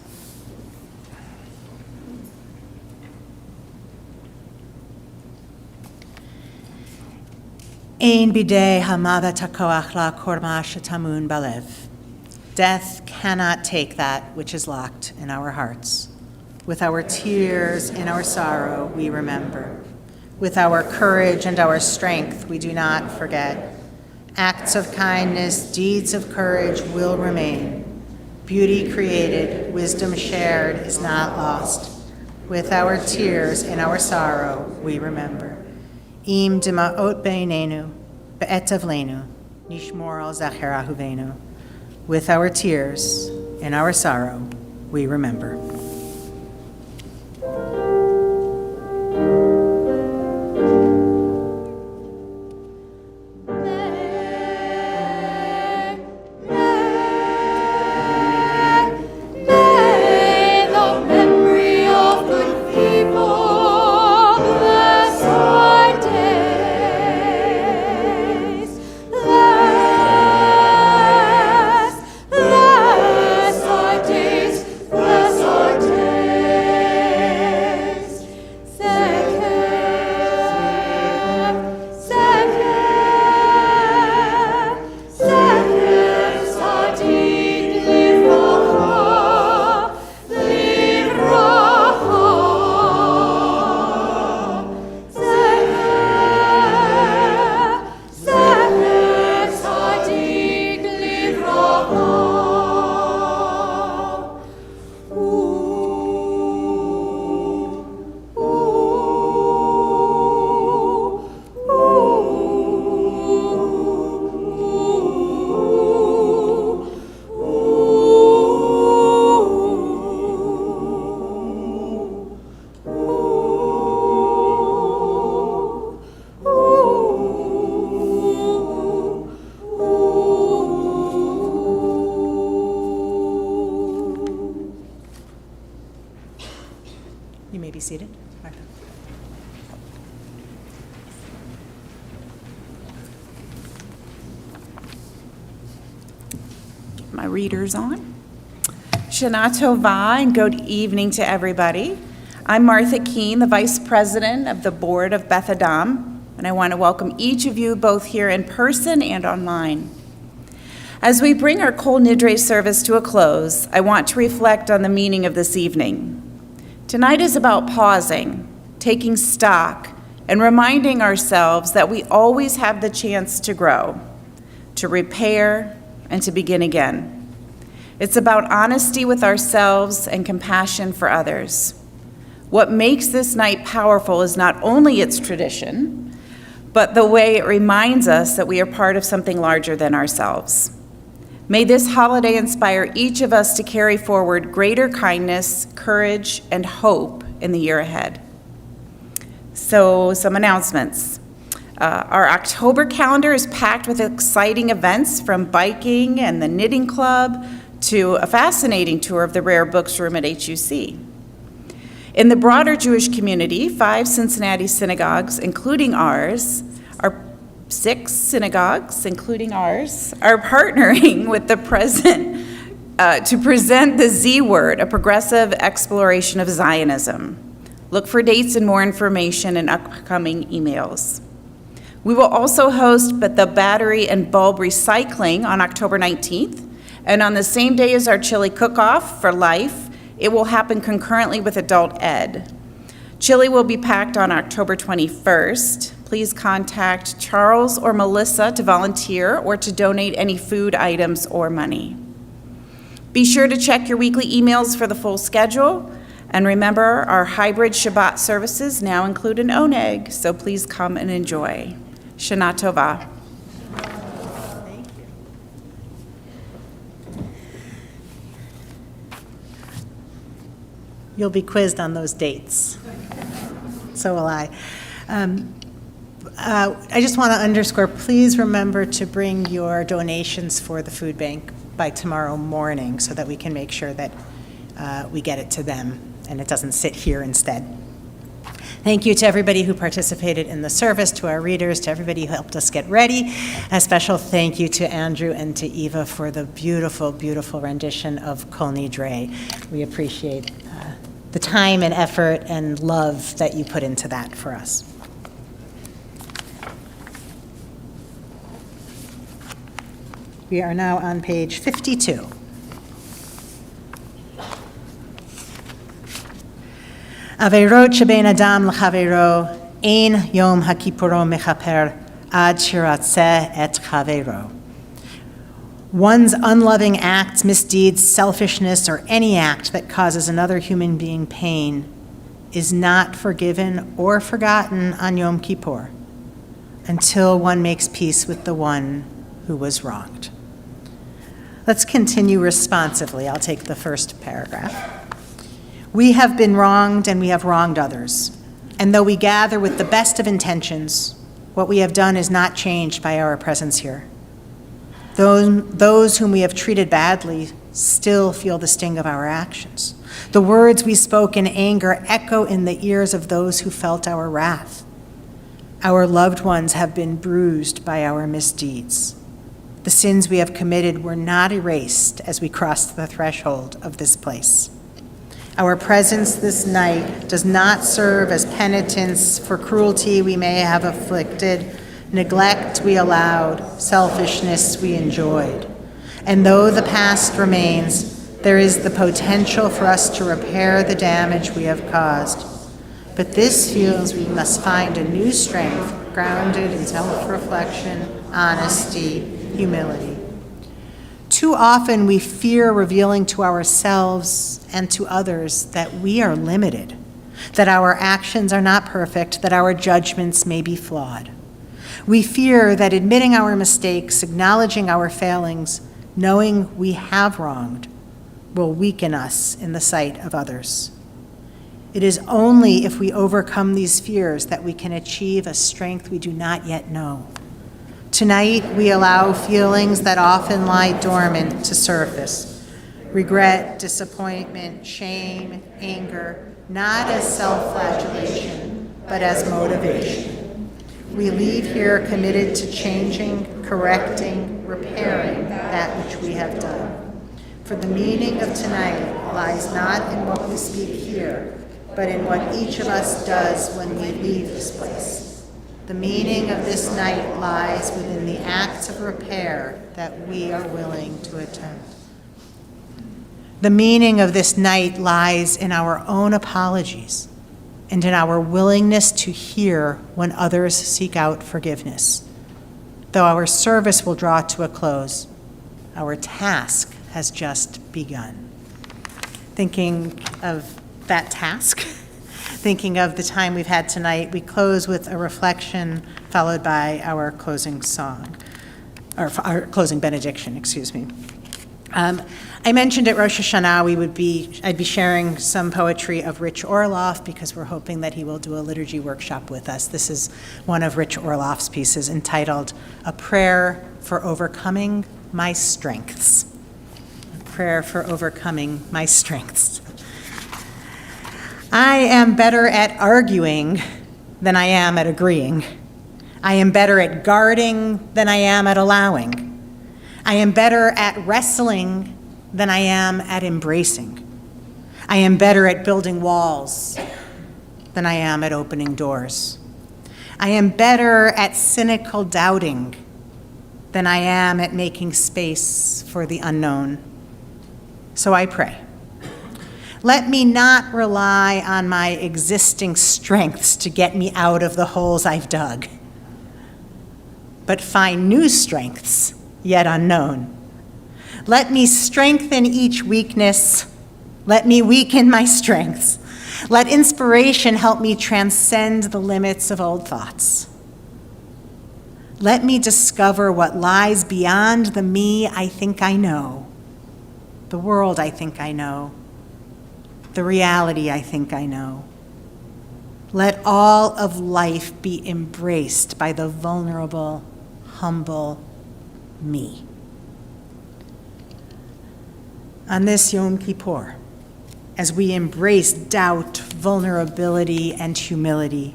Speaker 1: Ein bidei hamada takoach la korma shetamun balev. Death cannot take that which is locked in our hearts. With our tears and our sorrow, we remember. With our courage and our strength, we do not forget. Acts of kindness, deeds of courage will remain. Beauty created, wisdom shared is not lost. With our tears and our sorrow, we remember. Im dima'ot beinenu, be'et avleinu, nishmor al zacher ahuvenu. With our tears and our sorrow, we remember.
Speaker 2: Bless our
Speaker 1: be seated. Martha.
Speaker 9: My readers on. Shana Tova and good evening to everybody. I'm Martha Keene, the Vice President of the Board of Beth Adam, and I want to welcome each of you both here in person and online. As we bring our Kol Nidre service to a close, I want to reflect on the meaning of this evening. Tonight is about pausing, taking stock, and reminding ourselves that we always have the chance to grow, to repair, and to begin again. It's about honesty with ourselves and compassion for others. What makes this night powerful is not only its tradition, but the way it reminds us that we are part of something larger than ourselves. May this holiday inspire each of us to carry forward greater kindness, courage, and hope in the year ahead. So, some announcements. Our October calendar is packed with exciting events, from biking and the knitting club to a fascinating tour of the Rare Books Room at HUC. In the broader Jewish community, 5 Cincinnati synagogues, including ours, 6 synagogues, including ours, are partnering with the present to present the Z Word, a progressive exploration of Zionism. Look for dates and more information in upcoming emails. We will also host the battery and bulb recycling on October 19th, and on the same day as our chili cook-off for life, it will happen concurrently with adult ed. Chili will be packed on October 21st. Please contact Charles or Melissa to volunteer or to donate any food items or money. Be sure to check your weekly emails for the full schedule. And remember, our hybrid Shabbat services now include an oneg, so please come and enjoy. Shana Tova.
Speaker 1: Thank you. You'll be quizzed on those dates. So will I. I just want to underscore, please remember to bring your donations for the food bank by tomorrow morning so that we can make sure that we get it to them and it doesn't sit here instead. Thank you to everybody who participated in the service, to our readers, to everybody who helped us get ready. A special thank you to Andrew and to Eva for the beautiful, beautiful rendition of Kol Nidre. We appreciate the time and effort and love that you put into that for us. We are now on page 52. Averot shebein adam l'chavero, ein yom hakippuro mechaper ad shiratzeh et chavero. One's unloving acts, misdeeds, selfishness, or any act that causes another human being pain is not forgiven or forgotten on Yom Kippur until one makes peace with the one who was wronged. Let's continue responsively. I'll take the first paragraph. We have been wronged and we have wronged others. And though we gather with the best of intentions, what we have done is not changed by our presence here. Those whom we have treated badly still feel the sting of our actions. The words we spoke in anger echo in the ears of those who felt our wrath. Our loved ones have been bruised by our misdeeds. The sins we have committed were not erased as we crossed the threshold of this place. Our presence this night does not serve as penitence for cruelty we may have inflicted, neglect we allowed, selfishness we enjoyed. And though the past remains, there is the potential for us to repair the damage we have caused. But this feels we must find a new strength grounded in self-reflection, honesty, humility. Too often we fear revealing to ourselves and to others that we are limited, that our actions are not perfect, that our judgments may be flawed. We fear that admitting our mistakes, acknowledging our failings, knowing we have wronged, will weaken us in the sight of others. It is only if we overcome these fears that we can achieve a strength we do not yet know. Tonight, we allow feelings that often lie dormant to surface: regret, disappointment, shame, anger, not as self-flagellation, but as motivation. We leave here committed to changing, correcting, repairing that which we have done. For the meaning of tonight lies not in what we speak here, but in what each of us does when we leave this place. The meaning of this night lies within the acts of repair that we are willing to attempt. The meaning of this night lies in our own apologies and in our willingness to hear when others seek out forgiveness. Though our service will draw to a close, our task has just begun. Thinking of that task, thinking of the time we've had tonight, we close with a reflection followed by our closing song, or our closing benediction, excuse me. I mentioned at Rosh Hashanah I'd be sharing some poetry of Rich Orloff because we're hoping that he will do a liturgy workshop with us. This is one of Rich Orloff's pieces entitled A Prayer for Overcoming My Strengths. A prayer for overcoming my strengths. I am better at arguing than I am at agreeing. I am better at guarding than I am at allowing. I am better at wrestling than I am at embracing. I am better at building walls than I am at opening doors. I am better at cynical doubting than I am at making space for the unknown. So I pray. Let me not rely on my existing strengths to get me out of the holes I've dug, but find new strengths yet unknown. Let me strengthen each weakness. Let me weaken my strengths. Let inspiration help me transcend the limits of old thoughts. Let me discover what lies beyond the me I think I know, the world I think I know, the reality I think I know. Let all of life be embraced by the vulnerable, humble me. On this Yom Kippur, as we embrace doubt, vulnerability, and humility,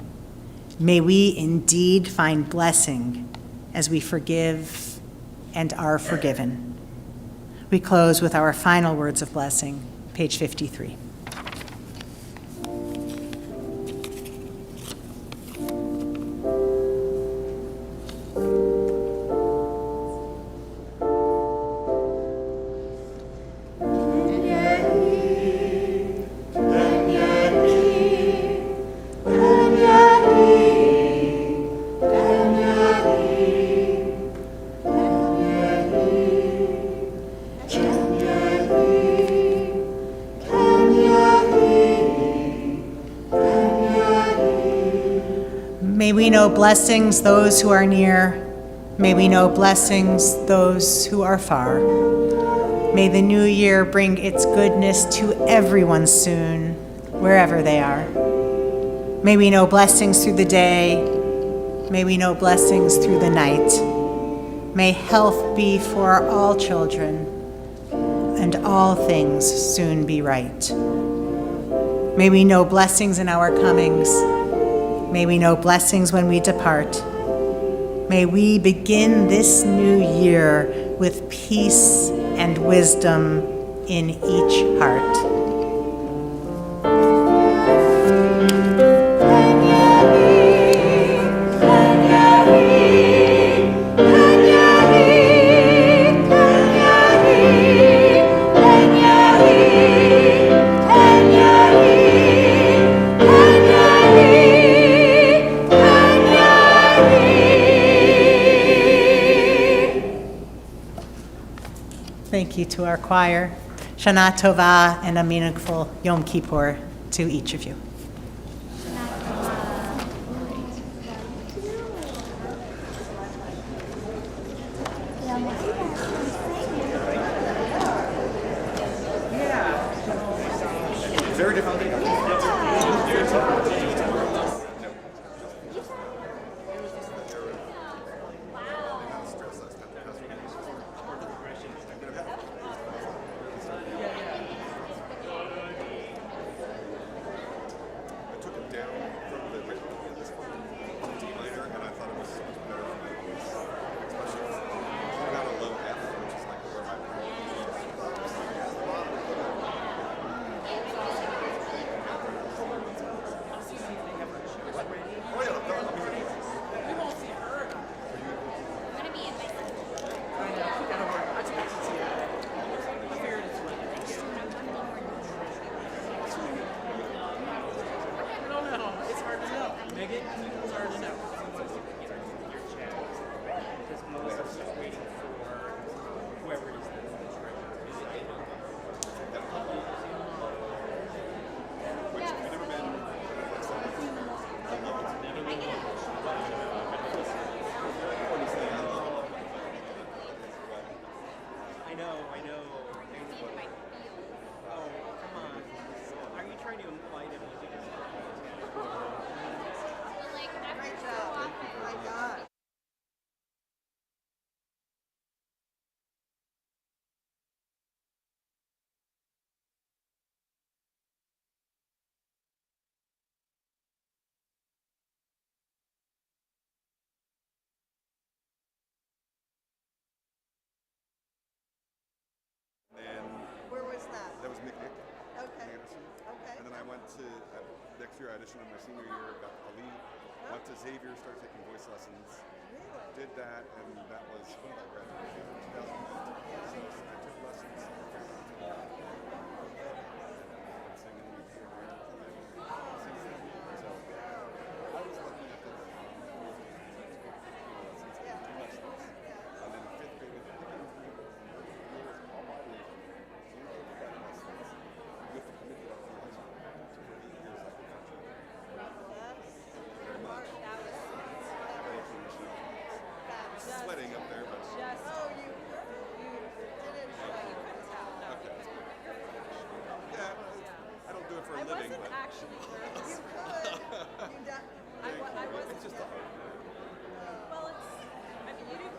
Speaker 1: may we indeed find blessing as we forgive and are forgiven. We close with our final words of blessing, page 53. May we know blessings those who are near. May we know blessings those who are far. May the new year bring its goodness to everyone soon, wherever they are. May we know blessings through the day. May we know blessings through the night. May health be for all children, and all things soon be right. May we know blessings in our comings. May we know blessings when we depart. May we begin this new year with peace and wisdom in each heart. Thank you to our choir. Shana Tova and a meaningful Yom Kippur to each of you.
Speaker 3: Very different.
Speaker 10: went to, next year I auditioned in my senior year, got a lead, went to Xavier, started taking voice lessons, did that, and that was when I graduated in 2008. So I took lessons, and singing in the theater, and since then, so I was lucky enough to lessons, and then in 5th grade, I think I was all my years, so you got lessons, you have to commit to that for high school, so for 8 years I did that. Very much. Sweating up there, but
Speaker 2: you didn't show. You couldn't tell. No.
Speaker 10: okay. Yeah, I don't do it for a
Speaker 2: I
Speaker 10: living,
Speaker 2: wasn't
Speaker 10: but
Speaker 2: actually nervous. You could. I wasn't.
Speaker 10: it's just a hard.
Speaker 2: Well, I mean, you didn't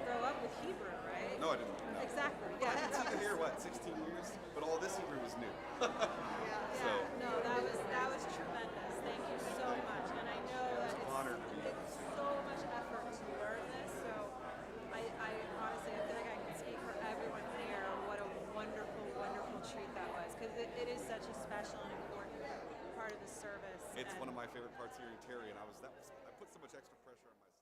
Speaker 2: grow up with Hebrew, right?
Speaker 10: No, I didn't. No.
Speaker 2: Exactly.
Speaker 10: But I've been here, 16 years? But all this Hebrew was new. So,
Speaker 2: No, that was tremendous. Thank you so much. And I know that
Speaker 10: an honor to be here.
Speaker 2: it's so much effort to learn this. So I honestly, I feel like I can speak for everyone here. What a wonderful, wonderful treat that was, because it is such a special and important part of the service.
Speaker 10: it's
Speaker 2: and
Speaker 10: one of my favorite parts here in Terry, and I put so much extra pressure on myself.